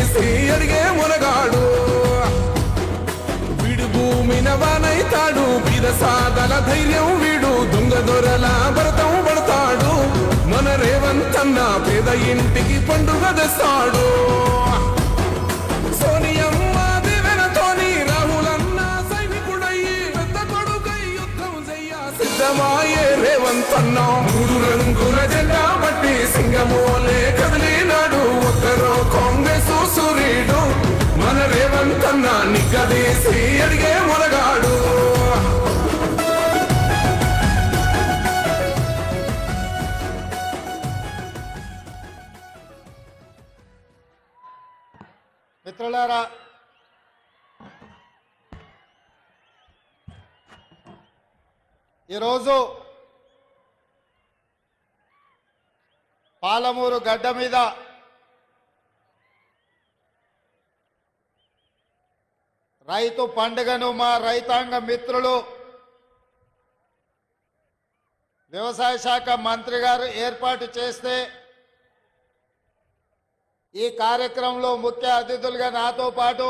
నిగ్గదీసి అడిగే మునగాడు వీడు భూమిన వానైతాడు వీరసాదల ధైర్యం వీడు దొంగ దొరల భరతం పడతాడు మన రేవంతన్న పేద ఇంటికి పండుగ తెస్తాడు సోనియమ్మ దివెనతోని రాహులన్న సైనికుడయ్యి పెద్ద కొడుకై యుద్ధం చెయ్య సిద్ధమాయే రేవంతన్న మూడు రంగుల జెండా బట్టి సింగమోలే కదిలినాడు ఒక్కరో కాంగ్రెస్ సూర్యుడు మన రేవంతన్న నిగ్గదీసి అడిగే మొనగాడు మిత్రులారా, ఈరోజు పాలమూరు గడ్డ మీద రైతు పండుగను మా రైతాంగ మిత్రులు వ్యవసాయ శాఖ మంత్రి గారు ఏర్పాటు చేస్తే ఈ కార్యక్రమంలో ముఖ్య అతిథులుగా నాతో పాటు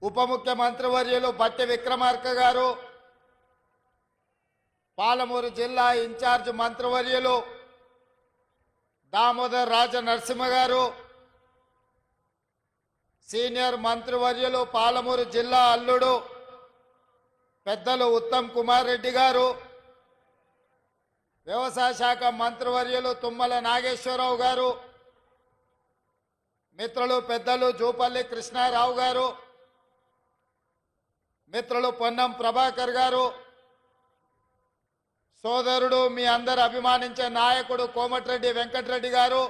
ఉప ముఖ్యమంత్రి వర్యులు బట్టి విక్రమార్క గారు, పాలమూరు జిల్లా ఇన్ఛార్జ్ మంత్రివర్యులు దామోదర్ రాజ నరసింహ గారు, సీనియర్ మంత్రివర్యులు పాలమూరు జిల్లా అల్లుడు పెద్దలు ఉత్తమ్ కుమార్ రెడ్డి గారు, వ్యవసాయ శాఖ మంత్రివర్యులు తుమ్మల నాగేశ్వరరావు గారు, మిత్రులు పెద్దలు జూపల్లి కృష్ణారావు గారు, మిత్రులు పొన్నం ప్రభాకర్ గారు, సోదరుడు మీ అందరు అభిమానించే నాయకుడు కోమటిరెడ్డి వెంకటరెడ్డి గారు,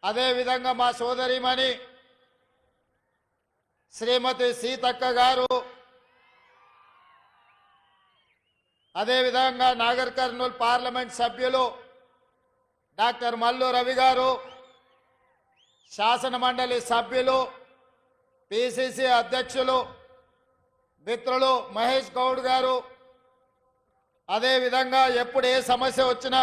అదేవిధంగా మా సోదరిమణి శ్రీమతి సీతక్క గారు, అదేవిధంగా నాగర్ కర్నూల్ పార్లమెంట్ సభ్యులు డాక్టర్ మల్లు రవి గారు, శాసన మండలి సభ్యులు పిసిసి అధ్యక్షులు మిత్రులు మహేష్ గౌడ్ గారు, అదేవిధంగా ఎప్పుడు ఏ సమస్య వచ్చినా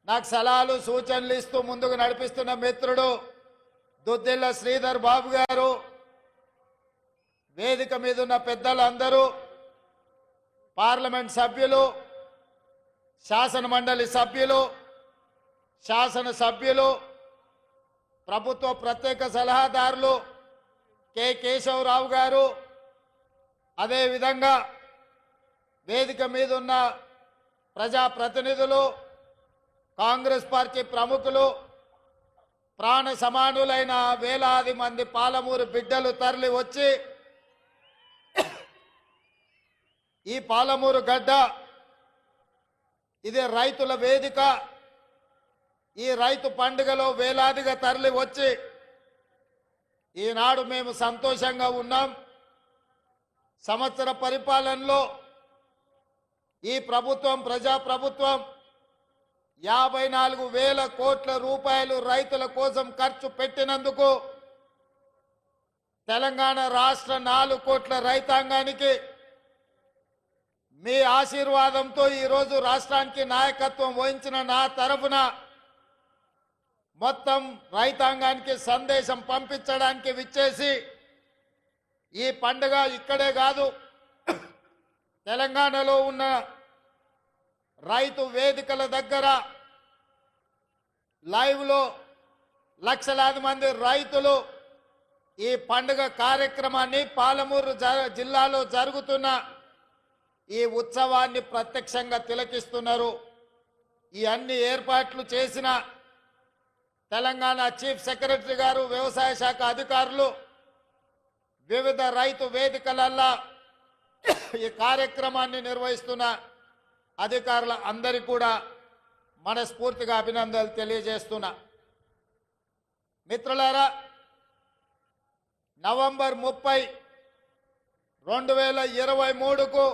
నాకు సలహాలు సూచనలు ఇస్తూ ముందుకు నడిపిస్తున్న మిత్రుడు దుద్దిల్ల శ్రీధర్ బాబు గారు, వేదిక మీద ఉన్న పెద్దలందరూ, పార్లమెంట్ సభ్యులు, శాసన మండలి సభ్యులు, శాసన సభ్యులు, ప్రభుత్వ ప్రత్యేక సలహాదారులు కె కేశవరావు గారు, అదేవిధంగా వేదిక మీద ఉన్న ప్రజాప్రతినిధులు, కాంగ్రెస్ పార్టీ ప్రముఖులు, ప్రాణ సమానులైన వేలాది మంది పాలమూరు బిడ్డలు తరలి వచ్చి ఈ పాలమూరు గడ్డ ఇది రైతుల వేదిక. ఈ రైతు పండుగలో వేలాదిగా తరలి వచ్చి ఈనాడు మేము సంతోషంగా ఉన్నాం. సంవత్సర పరిపాలనలో ఈ ప్రభుత్వం ప్రజాప్రభుత్వం 54,000 కోట్ల రూపాయలు రైతుల కోసం ఖర్చు పెట్టినందుకు తెలంగాణ రాష్ట్ర 4 కోట్ల రైతాంగానికి మీ ఆశీర్వాదంతో ఈరోజు రాష్ట్రానికి నాయకత్వం వహించిన నా తరఫున మొత్తం రైతాంగానికి సందేశం పంపించడానికి విచ్చేసి ఈ పండుగ ఇక్కడే కాదు తెలంగాణలో ఉన్న రైతు వేదికల దగ్గర లైవ్లో లక్షలాది మంది రైతులు ఈ పండుగ కార్యక్రమాన్ని పాలమూరు జిల్లాలో జరుగుతున్న ఈ ఉత్సవాన్ని ప్రత్యక్షంగా తిలకిస్తున్నారు. ఈ అన్ని ఏర్పాట్లు చేసిన తెలంగాణ చీఫ్ సెక్రటరీ గారు, వ్యవసాయ శాఖ అధికారులు, వివిధ రైతు వేదికలల్లో ఈ కార్యక్రమాన్ని నిర్వహిస్తున్న అధికారుల అందరికీ కూడా మనస్ఫూర్తిగా అభినందనలు తెలియజేస్తున్నా. మిత్రులారా, నవంబర్ 30, 2023కు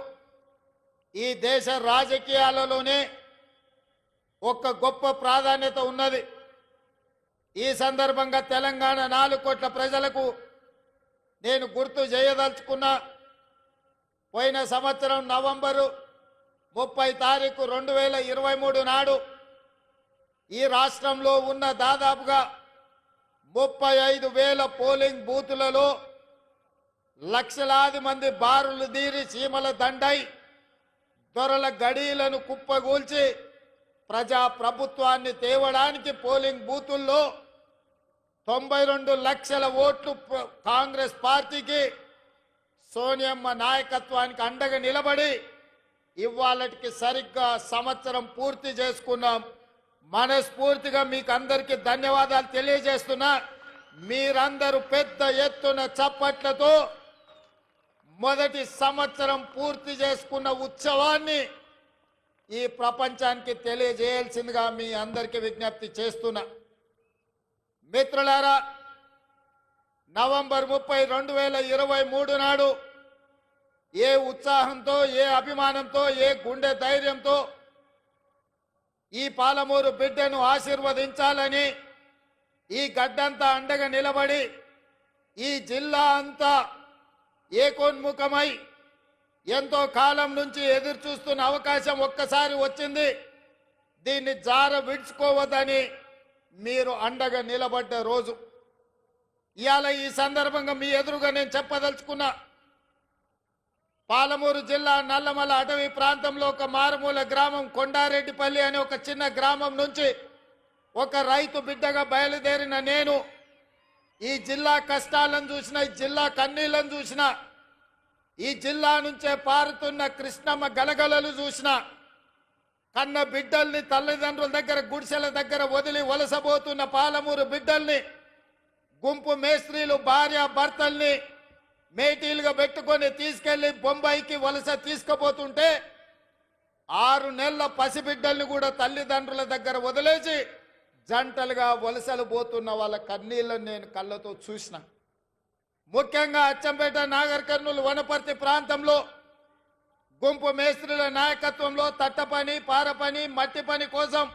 ఈ దేశ రాజకీయాలలోనే ఒక గొప్ప ప్రాధాన్యత ఉన్నది. ఈ సందర్భంగా తెలంగాణ 4 కోట్ల ప్రజలకు నేను గుర్తు చేయదలుచుకున్నా. పోయిన సంవత్సరం నవంబరు 30 తారీఖు 2023 నాడు ఈ రాష్ట్రంలో ఉన్న దాదాపుగా 35,000 పోలింగ్ బూతులలో లక్షలాది మంది బారులు తీరి సీమల దండై దొరల గడీలను కుప్పగూల్చి ప్రజా ప్రభుత్వాన్ని తేవడానికి పోలింగ్ బూతుల్లో 92 లక్షల ఓట్లు కాంగ్రెస్ పార్టీకి సోనియమ్మ నాయకత్వానికి అండగా నిలబడి ఇవాళకి సరిగ్గా సంవత్సరం పూర్తి చేసుకున్నాం. మనస్ఫూర్తిగా మీకు అందరికీ ధన్యవాదాలు తెలియజేస్తున్నా. మీరందరూ పెద్ద ఎత్తున చప్పట్లతో మొదటి సంవత్సరం పూర్తి చేసుకున్న ఉత్సవాన్ని ఈ ప్రపంచానికి తెలియజేయాల్సిందిగా మీ అందరికీ విజ్ఞప్తి చేస్తున్నా. మిత్రులారా, నవంబర్ 30, 2023 నాడు ఏ ఉత్సాహంతో, ఏ అభిమానంతో, ఏ గుండె ధైర్యంతో ఈ పాలమూరు బిడ్డను ఆశీర్వదించాలని ఈ గడ్డంతా అండగా నిలబడి ఈ జిల్లా అంతా ఏకోన్ముఖమై ఎంతో కాలం నుంచి ఎదురు చూస్తున్న అవకాశం ఒక్కసారి వచ్చింది. దీన్ని జార విడుచుకోవద్దని మీరు అండగా నిలబడ్డ రోజు ఇవాళ. ఈ సందర్భంగా మీ ఎదురుగా నేను చెప్పదలుచుకున్నా, పాలమూరు జిల్లా నల్లమల అటవీ ప్రాంతంలో ఒక మారుమూల గ్రామం కొండారెడ్డిపల్లి అనే ఒక చిన్న గ్రామం నుంచి ఒక రైతు బిడ్డగా బయలుదేరిన నేను ఈ జిల్లా కష్టాలను చూసిన, ఈ జిల్లా కన్నీళ్లను చూసిన, ఈ జిల్లా నుంచే పారుతున్న కృష్ణమ్మ గలగలలు చూసిన, కన్న బిడ్డల్ని తల్లిదండ్రుల దగ్గర గుడిసెల దగ్గర వదిలి వలసబోతున్న పాలమూరు బిడ్డల్ని గుంపు మేస్త్రీలు భార్య భర్తల్ని మేటీలుగా పెట్టుకొని తీసుకెళ్లి బొంబాయికి వలస తీసుకుపోతుంటే 6 నెలల పసిబిడ్డల్ని కూడా తల్లిదండ్రుల దగ్గర వదిలేసి జంటలుగా వలసలు పోతున్న వాళ్ళ కన్నీళ్లను నేను కళ్ళతో చూసిన. ముఖ్యంగా అచ్చంపేట, నాగర్ కర్నూలు, వనపర్తి ప్రాంతంలో గుంపు మేస్త్రీల నాయకత్వంలో తట్ట పని, పార పని, మట్టి పని కోసం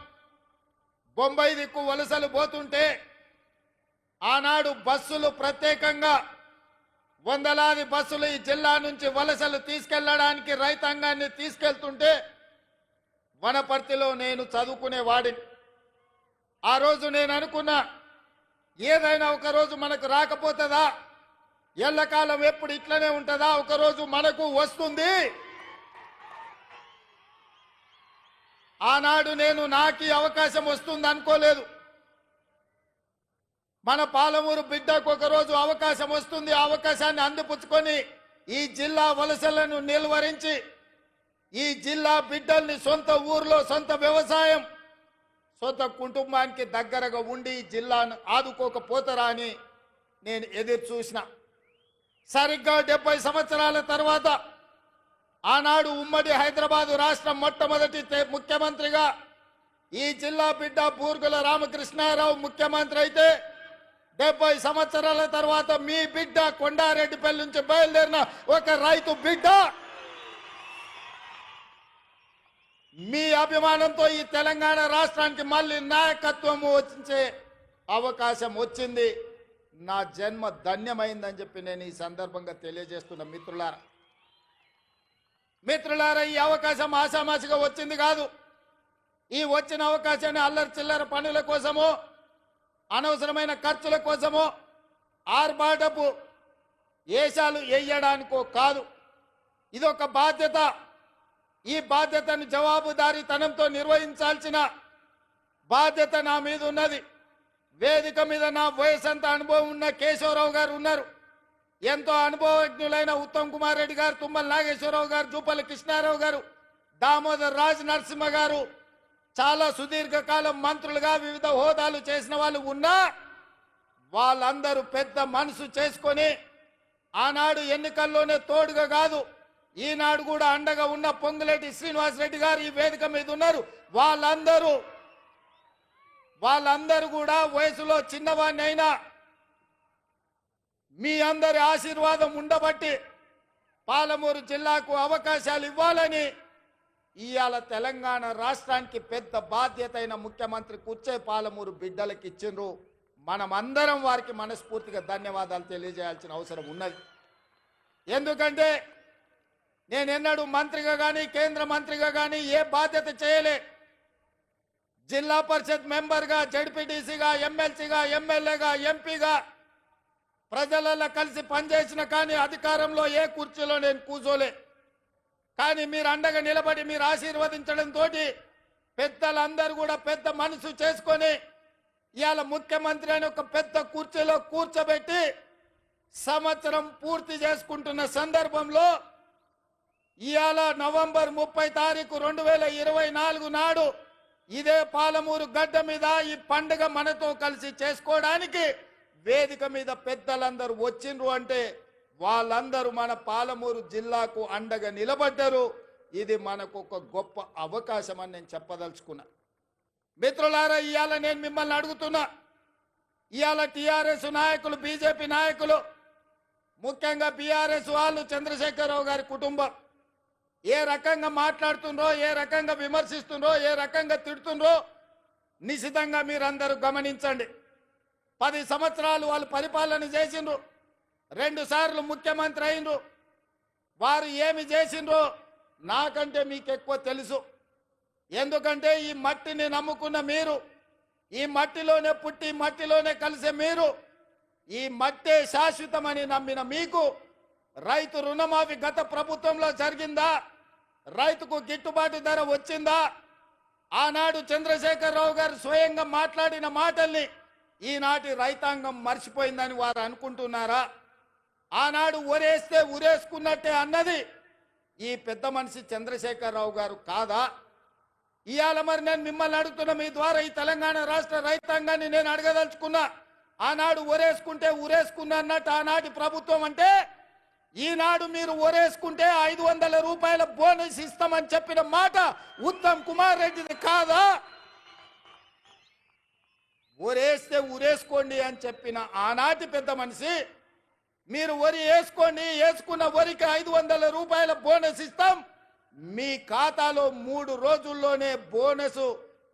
బొంబాయి దిక్కు వలసలు పోతుంటే ఆనాడు బస్సులు ప్రత్యేకంగా వందలాది బస్సులు ఈ జిల్లా నుంచి వలసలు తీసుకెళ్లడానికి రైతాంగాన్ని తీసుకెళ్తుంటే వనపర్తిలో నేను చదువుకునేవాడిని. ఆ రోజు నేను అనుకున్నా, ఏదైనా ఒకరోజు మనకు రాకపోతుందా, ఎల్లకాలం ఎప్పుడు ఇట్లనే ఉంటుందా, ఒకరోజు మనకు వస్తుంది. ఆనాడు నేను నాకు ఈ అవకాశం వస్తుంది అనుకోలేదు. మన పాలమూరు బిడ్డకు ఒకరోజు అవకాశం వస్తుంది. ఆ అవకాశాన్ని అందిపుచ్చుకొని ఈ జిల్లా వలసలను నిలువరించి ఈ జిల్లా బిడ్డల్ని సొంత ఊర్లో సొంత వ్యవసాయం, సొంత కుటుంబానికి దగ్గరగా ఉండి ఈ జిల్లాను ఆదుకోకపోతారా అని నేను ఎదురు చూసిన. సరిగ్గా 70 సంవత్సరాల తర్వాత ఆనాడు ఉమ్మడి హైదరాబాదు రాష్ట్రం మొట్టమొదటి ముఖ్యమంత్రిగా ఈ జిల్లా బిడ్డ బూర్గుల రామకృష్ణారావు ముఖ్యమంత్రి అయితే 70 సంవత్సరాల తర్వాత మీ బిడ్డ కొండారెడ్డిపల్లి నుంచి బయలుదేరిన ఒక రైతు బిడ్డ మీ అభిమానంతో ఈ తెలంగాణ రాష్ట్రానికి మళ్ళీ నాయకత్వం వచ్చే అవకాశం వచ్చింది. నా జన్మ ధన్యమైందని చెప్పి నేను ఈ సందర్భంగా తెలియజేస్తున్న మిత్రులారా, ఈ అవకాశం ఆషామాషిగా వచ్చింది కాదు. ఈ వచ్చిన అవకాశాన్ని అల్లరి చిల్లర పనుల కోసమో, అనవసరమైన ఖర్చుల కోసమో, ఆర్భాటపు ఏషాలు వేయడానికో కాదు. ఇదొక బాధ్యత. ఈ బాధ్యతను జవాబుదారీతనంతో నిర్వహించాల్సిన బాధ్యత నా మీద ఉన్నది. వేదిక మీద నా వయసంత అనుభవం ఉన్న కేశవరావు గారు ఉన్నారు. ఎంతో అనుభవజ్ఞులైన ఉత్తమ్ కుమార్ రెడ్డి గారు, తుమ్మల నాగేశ్వరరావు గారు, జూపల్లి కృష్ణారావు గారు, దామోదర్ రాజ్ నరసింహ గారు, చాలా సుదీర్ఘకాలం మంత్రులుగా వివిధ హోదాలు చేసిన వాళ్ళు ఉన్నా వాళ్ళందరూ పెద్ద మనసు చేసుకొని ఆనాడు ఎన్నికల్లోనే తోడుగా కాదు, ఈనాడు కూడా అండగా ఉన్న పొంగులేటి శ్రీనివాసరెడ్డి గారు ఈ వేదిక మీద ఉన్నారు. వాళ్ళందరూ కూడా వయసులో చిన్నవాడిని అయినా మీ అందరి ఆశీర్వాదం ఉండబట్టి పాలమూరు జిల్లాకు అవకాశాలు ఇవ్వాలని ఇవాళ తెలంగాణ రాష్ట్రానికి పెద్ద బాధ్యత అయిన ముఖ్యమంత్రి కూర్చే పాలమూరు బిడ్డలకు ఇచ్చిండ్రు. మనమందరం వారికి మనస్ఫూర్తిగా ధన్యవాదాలు తెలియజేయాల్సిన అవసరం ఉన్నది. ఎందుకంటే నేను ఎన్నడూ మంత్రిగా కానీ కేంద్ర మంత్రిగా కానీ ఏ బాధ్యత చేయలే. జిల్లా పరిషత్ మెంబర్గా, జడ్పీటీసీగా, ఎమ్మెల్సీగా, ఎమ్మెల్యేగా, ఎంపీగా ప్రజలలో కలిసి పనిచేసిన కానీ అధికారంలో ఏ కుర్చీలో నేను కూర్చోలే. కానీ మీరు అండగా నిలబడి మీరు ఆశీర్వదించడంతో పెద్దలందరూ కూడా పెద్ద మనసు చేసుకొని ఇవాళ ముఖ్యమంత్రి అని ఒక పెద్ద కుర్చీలో కూర్చోబెట్టి సంవత్సరం పూర్తి చేసుకుంటున్న సందర్భంలో ఇవాళ నవంబర్ 30 తారీఖు 2024 నాడు ఇదే పాలమూరు గడ్డ మీద ఈ పండుగ మనతో కలిసి చేసుకోవడానికి వేదిక మీద పెద్దలందరూ వచ్చిండ్రు అంటే వాళ్ళందరూ మన పాలమూరు జిల్లాకు అండగా నిలబడ్డారు. ఇది మనకు ఒక గొప్ప అవకాశం అని నేను చెప్పదలుచుకున్నా. మిత్రులారా, ఇవాళ నేను మిమ్మల్ని అడుగుతున్నా, ఇవాళ టీఆర్ఎస్ నాయకులు, బీజేపీ నాయకులు, ముఖ్యంగా బీఆర్ఎస్ వాళ్ళు, చంద్రశేఖరరావు గారి కుటుంబం ఏ రకంగా మాట్లాడుతుండ్రో, ఏ రకంగా విమర్శిస్తుండ్రో, ఏ రకంగా తిడుతుండ్రో నిశితంగా మీరందరూ గమనించండి. 10 సంవత్సరాలు వాళ్ళు పరిపాలన చేసిండ్రు, 2 సార్లు ముఖ్యమంత్రి అయినరు. వారు ఏమి చేసిండ్రో నాకంటే మీకు ఎక్కువ తెలుసు. ఎందుకంటే ఈ మట్టిని నమ్ముకున్న మీరు, ఈ మట్టిలోనే పుట్టి మట్టిలోనే కలిసే మీరు, ఈ మట్టే శాశ్వతమని నమ్మిన మీకు రైతు రుణమాఫీ గత ప్రభుత్వంలో జరిగిందా? రైతుకు గిట్టుబాటు ధర వచ్చిందా? ఆనాడు చంద్రశేఖరరావు గారు స్వయంగా మాట్లాడిన మాటల్ని ఈనాటి రైతాంగం మర్చిపోయిందని వారు అనుకుంటున్నారా? ఆనాడు ఒరేస్తే ఉరేసుకున్నట్టే అన్నది ఈ పెద్ద మనిషి చంద్రశేఖరరావు గారు కాదా? ఇవాళ మరి నేను మిమ్మల్ని అడుగుతున్న, మీ ద్వారా ఈ తెలంగాణ రాష్ట్ర రైతాంగాన్ని నేను అడగదలుచుకున్నా. ఆనాడు ఒరేసుకుంటే ఉరేసుకున్నా అన్నట్టు ఆనాటి ప్రభుత్వం అంటే, ఈనాడు మీరు ఒరేసుకుంటే 500 రూపాయల బోనస్ ఇస్తామని చెప్పిన మాట ఉత్తమ్ కుమార్ రెడ్డిది కాదా? ఒరేస్తే ఉరేసుకోండి అని చెప్పిన ఆనాటి పెద్ద మనిషి, మీరు వరి వేసుకోండి, వేసుకున్న వరికి 500 రూపాయల బోనస్ ఇస్తాం, మీ ఖాతాలో 3 రోజుల్లోనే బోనస్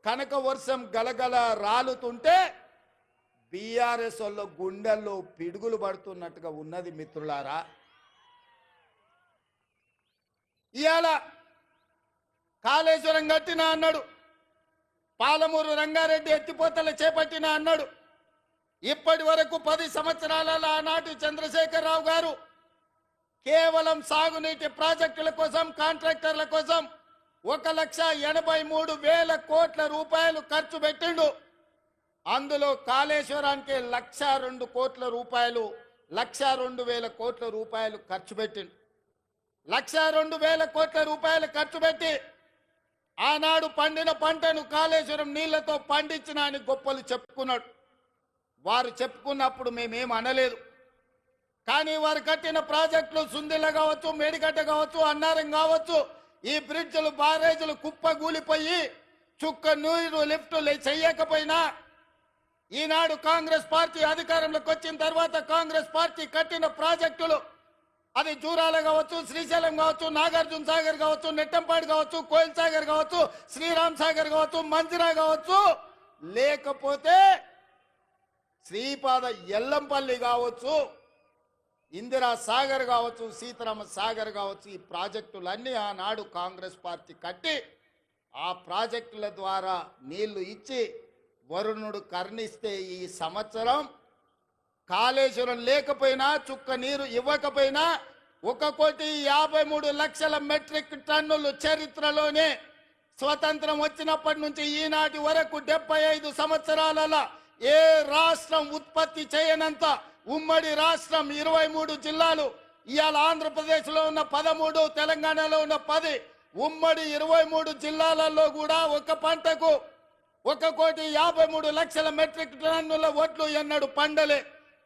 కనక వర్షం గలగల రాలుతుంటే బీఆర్ఎస్ వాళ్ళ గుండెల్లో పిడుగులు పడుతున్నట్టుగా ఉన్నది. మిత్రులారా, ఇవాళ కాళేశ్వరం కట్టినా అన్నాడు, పాలమూరు రంగారెడ్డి ఎత్తిపోతలు చేపట్టినా అన్నాడు. ఇప్పటి వరకు 10 సంవత్సరాలలో ఆనాటి చంద్రశేఖరరావు గారు కేవలం సాగునీటి ప్రాజెక్టుల కోసం, కాంట్రాక్టర్ల కోసం 1,83,000 కోట్ల రూపాయలు ఖర్చు పెట్టిండు. అందులో కాళేశ్వరానికి 1,02 కోట్ల రూపాయలు, 1,02,000 కోట్ల రూపాయలు ఖర్చు పెట్టిండు. 1,02,000 కోట్ల రూపాయలు ఖర్చు పెట్టి ఆనాడు పండిన పంటను కాళేశ్వరం నీళ్లతో పండించిన అని గొప్పలు చెప్పుకున్నాడు. వారు చెప్పుకున్నప్పుడు మేమేం అనలేదు. కానీ వారు కట్టిన ప్రాజెక్టులు సుందిల్ల కావచ్చు, మేడిగడ్డ కావచ్చు, అన్నారం కావచ్చు, ఈ బ్రిడ్జ్లు, బారేజీలు కుప్పగూలిపోయి చుక్క నీరు లిఫ్టులు చెయ్యకపోయినా ఈనాడు కాంగ్రెస్ పార్టీ అధికారంలోకి వచ్చిన తర్వాత కాంగ్రెస్ పార్టీ కట్టిన ప్రాజెక్టులు, అది జూరాల కావచ్చు, శ్రీశైలం కావచ్చు, నాగార్జున సాగర్ కావచ్చు, నెట్టంపాడు కావచ్చు, కోయిల్ సాగర్ కావచ్చు, శ్రీరామ్ సాగర్ కావచ్చు, మంజిరా కావచ్చు, లేకపోతే శ్రీపాద ఎల్లంపల్లి కావచ్చు, ఇందిరా సాగర్ కావచ్చు, సీతారామ సాగర్ కావచ్చు, ఈ ప్రాజెక్టులన్నీ ఆనాడు కాంగ్రెస్ పార్టీ కట్టి ఆ ప్రాజెక్టుల ద్వారా నీళ్లు ఇచ్చి వరుణుడు కర్ణిస్తే ఈ సంవత్సరం కాళేశ్వరం లేకపోయినా, చుక్క నీరు ఇవ్వకపోయినా 1,53,00,000 మెట్రిక్ టన్నులు చరిత్రలోనే స్వతంత్రం వచ్చినప్పటి నుంచి ఈనాటి వరకు 75 సంవత్సరాలలో ఏ రాష్ట్రం ఉత్పత్తి చేయనంత ఉమ్మడి రాష్ట్రం 23 జిల్లాలు. ఇవాళ ఆంధ్రప్రదేశ్లో ఉన్న 13, తెలంగాణలో ఉన్న 10, ఉమ్మడి 23 జిల్లాలలో కూడా ఒక పంటకు 1,53,00,000 మెట్రిక్ టన్నుల వడ్లు ఎన్నడు పండలే.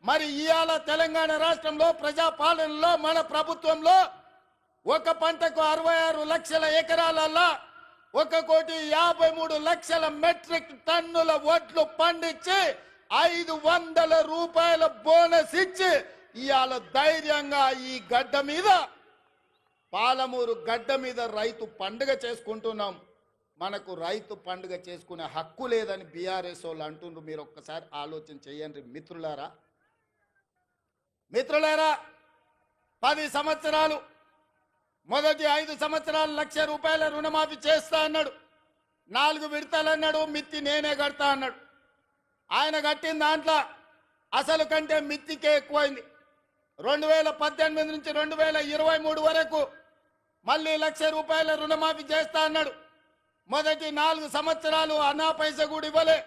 మరి ఇవాళ తెలంగాణ రాష్ట్రంలో ప్రజాపాలనలో మన ప్రభుత్వంలో ఒక పంటకు 66 లక్షల ఎకరాలలో 1,53,00,000 మెట్రిక్ టన్నుల వడ్లు పండించి 500 రూపాయల బోనస్ ఇచ్చి ఇవాళ ధైర్యంగా ఈ గడ్డ మీద, పాలమూరు గడ్డ మీద రైతు పండుగ చేసుకుంటున్నాం. మనకు రైతు పండుగ చేసుకునే హక్కు లేదని బీఆర్ఎస్ వాళ్ళు అంటుండ్రు. మీరు ఒక్కసారి ఆలోచన చేయండి మిత్రులారా. 10 సంవత్సరాలు, మొదటి 5 సంవత్సరాలు 1,00,000 రూపాయల రుణమాఫీ చేస్తా అన్నాడు. 4 విడతలు అన్నాడు, మిత్తి నేనే కడతా అన్నాడు. ఆయన కట్టిన దాంట్లో అసలు కంటే మిత్తికే ఎక్కువైంది. 2018 నుంచి 2023 వరకు మళ్ళీ ₹1,00,000 రుణమాఫీ చేస్తా అన్నాడు. మొదటి 4 సంవత్సరాలు అన్నా పైస కూడా ఇవ్వలే.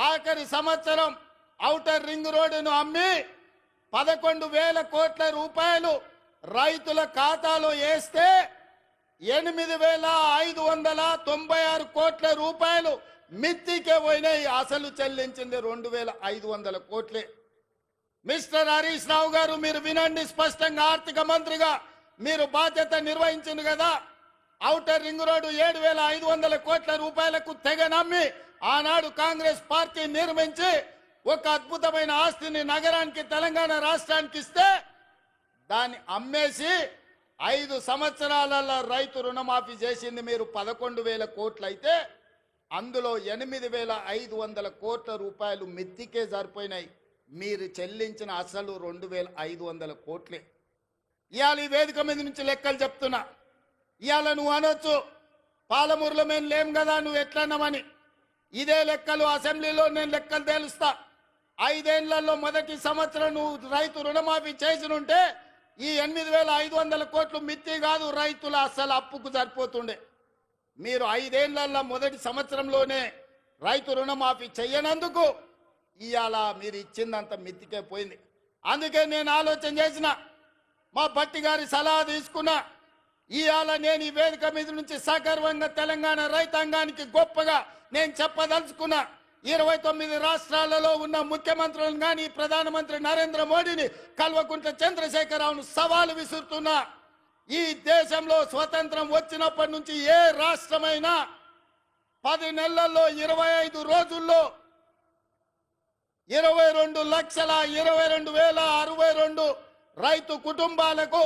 ఆఖరి సంవత్సరం ఔటర్ రింగ్ రోడ్డును అమ్మి 11,000 కోట్ల రూపాయలు రైతుల ఖాతాలో వేస్తే 8,596 కోట్ల రూపాయలు మిత్తికే పోయినాయి. అసలు చెల్లించింది 2,500 కోట్లే. మిస్టర్ హరీష్ రావు గారు, మీరు వినండి స్పష్టంగా. ఆర్థిక మంత్రిగా మీరు బాధ్యత నిర్వహించింది కదా. ఔటర్ రింగ్ రోడ్డు 7,500 కోట్ల రూపాయలకు తెగ నమ్మి ఆనాడు కాంగ్రెస్ పార్టీ నిర్మించి ఒక అద్భుతమైన ఆస్తిని నగరానికి, తెలంగాణ రాష్ట్రానికి ఇస్తే దాన్ని అమ్మేసి 5 సంవత్సరాలలో రైతు రుణమాఫీ చేసింది మీరు 11,000 కోట్లు అయితే అందులో 8,500 కోట్ల రూపాయలు మిత్తికే సరిపోయినాయి. మీరు చెల్లించిన అసలు 2,500 కోట్లే. ఇవాళ ఈ వేదిక మీద నుంచి లెక్కలు చెప్తున్నా. ఇవాళ నువ్వు అనొచ్చు, పాలమూరులో మేము లేం కదా, నువ్వు ఎట్లన్నామని. ఇదే లెక్కలు అసెంబ్లీలో నేను లెక్కలు తేలుస్తా. 5 ఏళ్లలో మొదటి సంవత్సరం నువ్వు రైతు రుణమాఫీ చేసినుంటే ఈ 8,500 కోట్లు మిత్తి కాదు, రైతుల అసలు అప్పుకు సరిపోతుండే. మీరు 5 ఏళ్లలో మొదటి సంవత్సరంలోనే రైతు రుణమాఫీ చెయ్యనందుకు ఇవాళ మీరు ఇచ్చిందంత మిత్తికే పోయింది. అందుకే నేను ఆలోచన చేసిన, మా భట్టి గారి సలహా తీసుకున్నా. ఇవాళ నేను ఈ వేదిక మీద నుంచి సగర్వంగా తెలంగాణ రైతాంగానికి గొప్పగా నేను చెప్పదలుచుకున్నా. 29 రాష్ట్రాలలో ఉన్న ముఖ్యమంత్రులను కానీ ప్రధానమంత్రి నరేంద్ర మోడీని, కల్వకుంట్ల చంద్రశేఖరరావును సవాలు విసురుతున్నా. ఈ దేశంలో స్వతంత్రం వచ్చినప్పటి నుంచి ఏ రాష్ట్రమైనా 10 నెలల్లో 25 రోజుల్లో 22,22,062 రైతు కుటుంబాలకు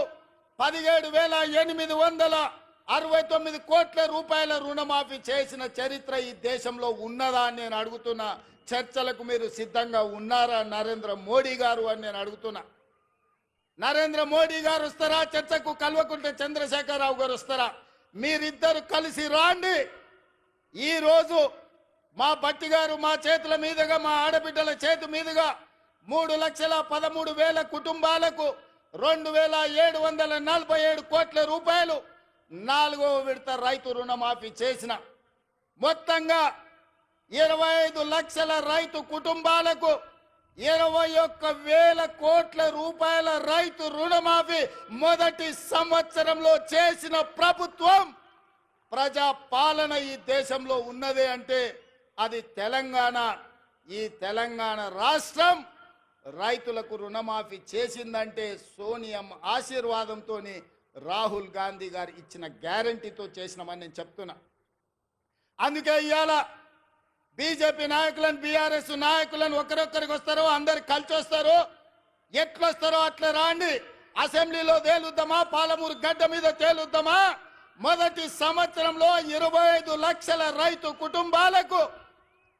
17,869 కోట్ల రూపాయల రుణమాఫీ చేసిన చరిత్ర ఈ దేశంలో ఉన్నదా అని నేను అడుగుతున్నా. చర్చలకు మీరు సిద్ధంగా ఉన్నారా నరేంద్ర మోడీ గారు అని నేను అడుగుతున్నా. నరేంద్ర మోడీ గారు వస్తారా చర్చకు? కల్వకుంట్ల చంద్రశేఖరరావు గారు వస్తారా? మీరిద్దరు కలిసి రాండి. ఈరోజు మా భట్టి గారు మా చేతుల మీదుగా, మా ఆడబిడ్డల చేతి మీదుగా 3,13,000 కుటుంబాలకు 2,747 కోట్ల రూపాయలు 4వ విడత రైతు రుణమాఫీ చేసిన. మొత్తంగా 25 లక్షల రైతు కుటుంబాలకు 21,000 కోట్ల రూపాయల రైతు రుణమాఫీ మొదటి సంవత్సరంలో చేసిన ప్రభుత్వం, ప్రజా పాలన ఈ దేశంలో ఉన్నదే అంటే అది తెలంగాణ. ఈ తెలంగాణ రాష్ట్రం రైతులకు రుణమాఫీ చేసిందంటే సోనియమ్మ ఆశీర్వాదంతో, రాహుల్ గాంధీ గారు ఇచ్చిన గ్యారంటీతో చేసినామని నేను చెప్తున్నా. అందుకే ఇవాళ బీజేపీ నాయకులను, బీఆర్ఎస్ నాయకులను ఒకరొక్కరికి వస్తారో అందరు కలిసి వస్తారో, ఎట్లొస్తారో అట్లా రాండి. అసెంబ్లీలో తేలుద్దామా, పాలమూరు గడ్డ మీద తేలుద్దామా. మొదటి సంవత్సరంలో 25 లక్షల రైతు కుటుంబాలకు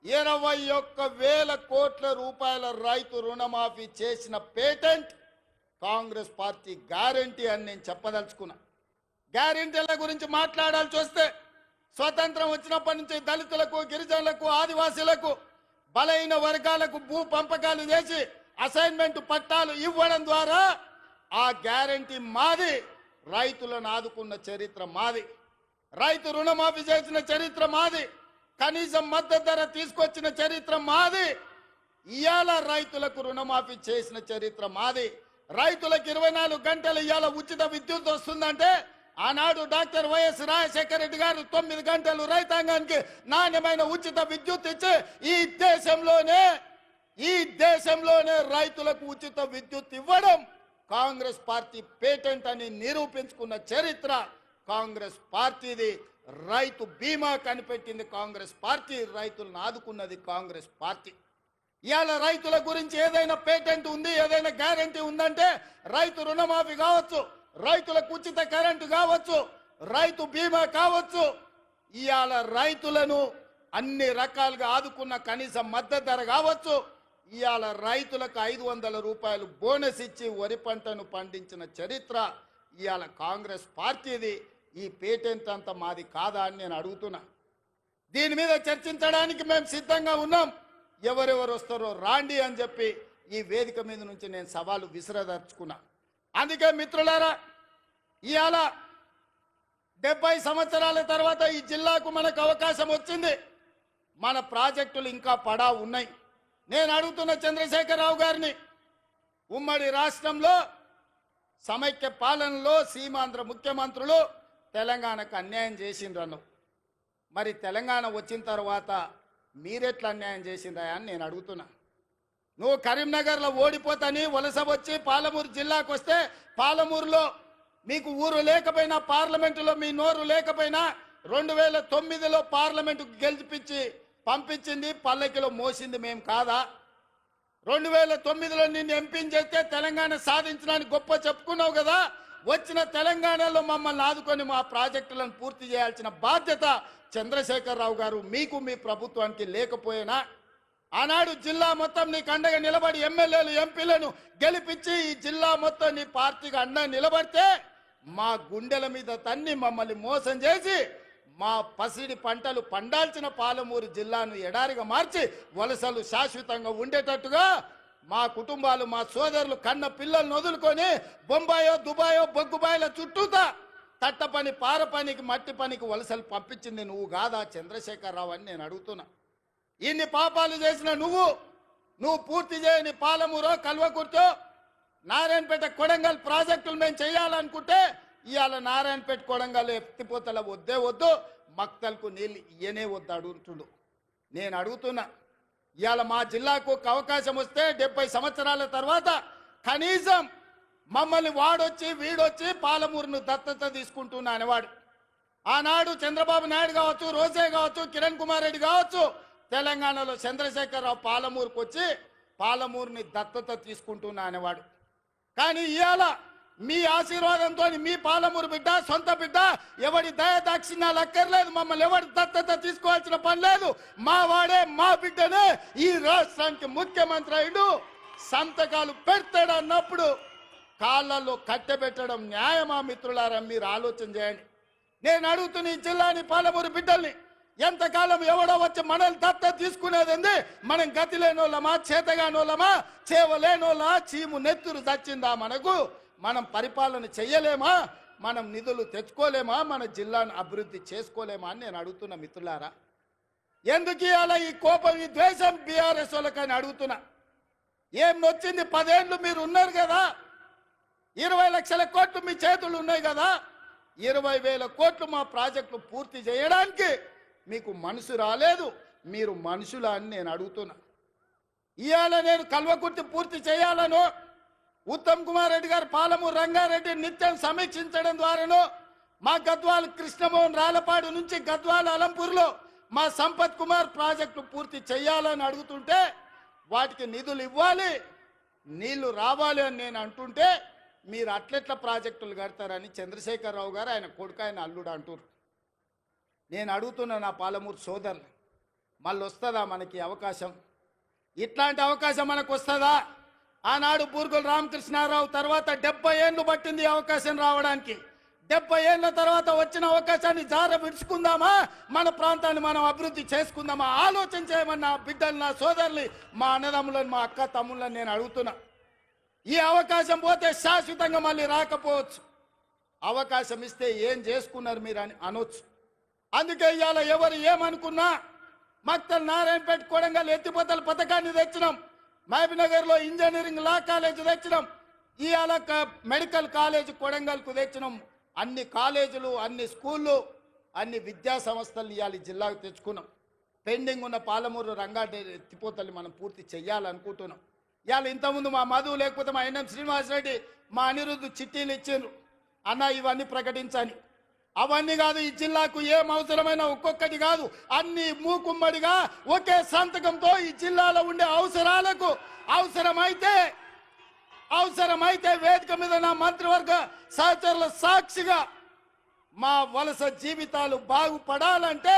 21,000 కోట్ల రూపాయల రైతు రుణమాఫీ చేసిన పేటెంట్ కాంగ్రెస్ పార్టీ గ్యారంటీ అని నేను చెప్పదలుచుకున్నా. గ్యారంటీల గురించి మాట్లాడాల్సి వస్తే, స్వతంత్రం వచ్చినప్పటి నుంచి దళితులకు, గిరిజనులకు, ఆదివాసీలకు, బలైన వర్గాలకు భూ పంపకాలు చేసి అసైన్మెంట్ పట్టాలు ఇవ్వడం ద్వారా ఆ గ్యారంటీ మాది. రైతులను ఆదుకున్న చరిత్ర మాది. రైతు రుణమాఫీ చేసిన చరిత్ర మాది. కనీసం మద్దతు ధర తీసుకొచ్చిన చరిత్ర మాది. ఇవాళ రైతులకు రుణమాఫీ చేసిన చరిత్ర మాది. రైతులకు 24 గంటలు ఇవాళ ఉచిత విద్యుత్ వస్తుందంటే ఆనాడు డాక్టర్ వైఎస్ రాజశేఖర రెడ్డి గారు 9 గంటలు రైతాంగానికి నాణ్యమైన ఉచిత విద్యుత్ ఇచ్చి ఈ దేశంలోనే రైతులకు ఉచిత విద్యుత్ ఇవ్వడం కాంగ్రెస్ పార్టీ పేటెంట్ అని నిరూపించుకున్న చరిత్ర కాంగ్రెస్ పార్టీది. రైతు బీమా కనిపెట్టింది కాంగ్రెస్ పార్టీ. రైతులను ఆదుకున్నది కాంగ్రెస్ పార్టీ. ఇవాళ రైతుల గురించి ఏదైనా పేటెంట్ ఉంది, ఏదైనా గ్యారంటీ ఉందంటే రైతు రుణమాఫీ కావచ్చు, రైతులకు ఉచిత కరెంటు కావచ్చు, రైతు బీమా కావచ్చు. ఇవాళ రైతులను అన్ని రకాలుగా ఆదుకున్న కనీస మద్దతు ధర కావచ్చు. ఇవాళ రైతులకు 500 రూపాయలు బోనస్ ఇచ్చి వరి పంటను పండించిన చరిత్ర ఇవాళ కాంగ్రెస్ పార్టీది. ఈ పేటెంట్ అంతా మాది కాదా అని నేను అడుగుతున్నా. దీని మీద చర్చించడానికి మేము సిద్ధంగా ఉన్నాం. ఎవరెవరు వస్తారో రాండి అని చెప్పి ఈ వేదిక మీద నుంచి నేను సవాలు విసిరదర్చుకున్నా. అందుకే మిత్రులారా, ఇవాళ 70 సంవత్సరాల తర్వాత ఈ జిల్లాకు మనకు అవకాశం వచ్చింది. మన ప్రాజెక్టులు ఇంకా పడా ఉన్నాయి. నేను అడుగుతున్న చంద్రశేఖరరావు గారిని, ఉమ్మడి రాష్ట్రంలో సమైక్య పాలనలో సీమాంధ్ర ముఖ్యమంత్రులు తెలంగాణకు అన్యాయం చేసిండ్రను. మరి తెలంగాణ వచ్చిన తర్వాత మీరెట్లా అన్యాయం చేసిండ్రా అని నేను అడుగుతున్నా. నువ్వు కరీంనగర్లో ఓడిపోతాని వలస వచ్చి పాలమూరు జిల్లాకు వస్తే, పాలమూరులో మీకు ఊరు లేకపోయినా, పార్లమెంటులో మీ నోరు లేకపోయినా 2009లో పార్లమెంటుకు గెలిపించి పంపించింది, పల్లకిలో మోసింది మేము కాదా? 2009లో నిన్ను ఎంపీని చేస్తే తెలంగాణ సాధించడానికి గొప్ప చెప్పుకున్నావు కదా. వచ్చిన తెలంగాణలో మమ్మల్ని ఆదుకొని మా ప్రాజెక్టులను పూర్తి చేయాల్సిన బాధ్యత చంద్రశేఖరరావు గారు మీకు, మీ ప్రభుత్వానికి లేకపోయినా, ఆనాడు జిల్లా మొత్తం నీకు అండగా నిలబడి ఎమ్మెల్యేలు ఎంపీలను గెలిపించి ఈ జిల్లా మొత్తం నీ పార్టీకి అండగా నిలబడితే మా గుండెల మీద తన్ని మమ్మల్ని మోసం చేసి మా పసిడి పంటలు పండాల్సిన పాలమూరు జిల్లాను ఎడారిగా మార్చి వలసలు శాశ్వతంగా ఉండేటట్టుగా మా కుటుంబాలు, మా సోదరులు కన్న పిల్లలను వదులుకొని బొంబాయో దుబాయో బొగ్గుబాయిల చుట్టూతా తట్ట పని, పార పనికి, మట్టి పనికి వలసలు పంపించింది నువ్వు కాదా చంద్రశేఖరరావు అని నేను అడుగుతున్నా. ఇన్ని పాపాలు చేసిన నువ్వు పూర్తి చేయని పాలమూరో, కల్వకుర్తో, నారాయణపేట, కొడంగల్ ప్రాజెక్టులు మేము చేయాలనుకుంటే ఇవాళ నారాయణపేట, కొడంగల్ ఎత్తిపోతల వద్దే వద్దు, మక్తల్కు నీళ్ళు ఇయ్యనే వద్దు అడుగుతుండు. నేను అడుగుతున్నా, ఇవాళ మా జిల్లాకు అవకాశం వస్తే 70 సంవత్సరాల తర్వాత కనీసం మమ్మల్ని వాడొచ్చి వీడొచ్చి పాలమూరును దత్తత తీసుకుంటున్నా అనేవాడు. ఆనాడు చంద్రబాబు నాయుడు కావచ్చు, రోజే కావచ్చు, కిరణ్ కుమార్ రెడ్డి కావచ్చు, తెలంగాణలో చంద్రశేఖరరావు పాలమూరుకు వచ్చి పాలమూరుని దత్తత తీసుకుంటున్నా అనేవాడు. కానీ ఇవాళ మీ ఆశీర్వాదంతో మీ పాలమూరు బిడ్డ, సొంత బిడ్డ, ఎవడి దయదాక్షిణ్యాలు అక్కర్లేదు, మమ్మల్ని ఎవరి దత్తత తీసుకోవాల్సిన పని లేదు, మా వాడే మా బిడ్డనే ఈ రాష్ట్రానికి ముఖ్యమంత్రి అయ్యాడు, సంతకాలు పెడతాడు అన్నప్పుడు కాళ్ళల్లో కట్టెబెట్టడం న్యాయమా? మిత్రులారా, మీరు ఆలోచన చేయండి. నేను అడుగుతున్న ఈ జిల్లాని, పాలమూరు బిడ్డల్ని, ఎంతకాలం ఎవడో వచ్చి మనల్ని దత్త తీసుకునేది? మనం గతి లేనోళ్ళమా, చేతగానోళ్ళమా, చేవలేనోళ్ళ, చీము నెత్తురు చచ్చిందా మనకు? మనం పరిపాలన చెయ్యలేమా? మనం నిధులు తెచ్చుకోలేమా? మన జిల్లాను అభివృద్ధి చేసుకోలేమా అని నేను అడుగుతున్నా. మిత్రులారా, ఎందుకు అలా ఈ కోపం, ఈ ద్వేషం బీఆర్ఎస్ వాళ్ళకని అడుగుతున్నా. ఏం నొచ్చింది? 10 ఏళ్ళు మీరు ఉన్నారు కదా, 20 లక్షల కోట్లు మీ చేతులు ఉన్నాయి కదా, 20,000 కోట్లు మా ప్రాజెక్టులు పూర్తి చేయడానికి మీకు మనసు రాలేదు. మీరు మనుషులా అని నేను అడుగుతున్నా. ఇవాళ నేను కల్వకుర్తి పూర్తి చేయాలను ఉత్తమ్ కుమార్ రెడ్డి గారు, పాలమూరు రంగారెడ్డి నిత్యం సమీక్షించడం ద్వారాను, మా గద్వాల కృష్ణమోహన్ రాలపాడు నుంచి గద్వాల అలంపూర్లో మా సంపత్ కుమార్ ప్రాజెక్టు పూర్తి చేయాలని అడుగుతుంటే వాటికి నిధులు ఇవ్వాలి, నీళ్లు రావాలి అని నేను అంటుంటే మీరు అట్లెట్ల ప్రాజెక్టులు కడతారని చంద్రశేఖరరావు గారు, ఆయన కొడుకు, ఆయన అల్లుడు అంటారు. నేను అడుగుతున్నా నా పాలమూరు సోదరులు, మళ్ళీ వస్తుందా మనకి అవకాశం? ఇట్లాంటి అవకాశం మనకు వస్తుందా? ఆనాడు బూర్గుల రామకృష్ణారావు తర్వాత 70 ఏళ్ళు పట్టింది అవకాశం రావడానికి. 70 ఏళ్ళ తర్వాత వచ్చిన అవకాశాన్ని జార విడుచుకుందామా? మన ప్రాంతాన్ని మనం అభివృద్ధి చేసుకుందామా? ఆలోచన చేయమని నా బిడ్డలు, నా సోదరులు, మా అన్నదమ్ములను, మా అక్క తమ్ముళ్ళని నేను అడుగుతున్నా. ఈ అవకాశం పోతే శాశ్వతంగా మళ్ళీ రాకపోవచ్చు. అవకాశం ఇస్తే ఏం చేసుకున్నారు మీరు అని అనొచ్చు. అందుకే ఇవాళ ఎవరు ఏమనుకున్నా మక్తల్, నారాయణపేట, కొడంగల్ ఎత్తిపోతల పథకాన్ని తెచ్చినాం, మహబూబ్నగర్లో ఇంజనీరింగ్ లా కాలేజ్ తెచ్చినాం, ఇవాళ మెడికల్ కాలేజ్ కొడంగల్కు తెచ్చినాం. అన్ని కాలేజీలు, అన్ని స్కూళ్ళు, అన్ని విద్యా సంస్థలు ఇవాళ జిల్లాకు తెచ్చుకున్నాం. పెండింగ్ ఉన్న పాలమూరు రంగారెడ్డి ఎత్తిపోతల్ని మనం పూర్తి చెయ్యాలనుకుంటున్నాం. ఇవాళ ఇంతకుముందు మా మధు, లేకపోతే మా ఎన్ఎం శ్రీనివాసరెడ్డి, మా అనిరుద్ధు చిట్టీలు ఇచ్చిండ్రు, అన్న ఇవన్నీ ప్రకటించని. అవన్నీ కాదు, ఈ జిల్లాకు ఏం అవసరమైన ఒక్కొక్కటి కాదు, అన్ని మూకుమ్మడిగా ఒకే సంతకంతో ఈ జిల్లాలో ఉండే అవసరాలకు అవసరమైతే వేదిక మీద నా మంత్రివర్గ సహచరుల సాక్షిగా మా వలస జీవితాలు బాగుపడాలంటే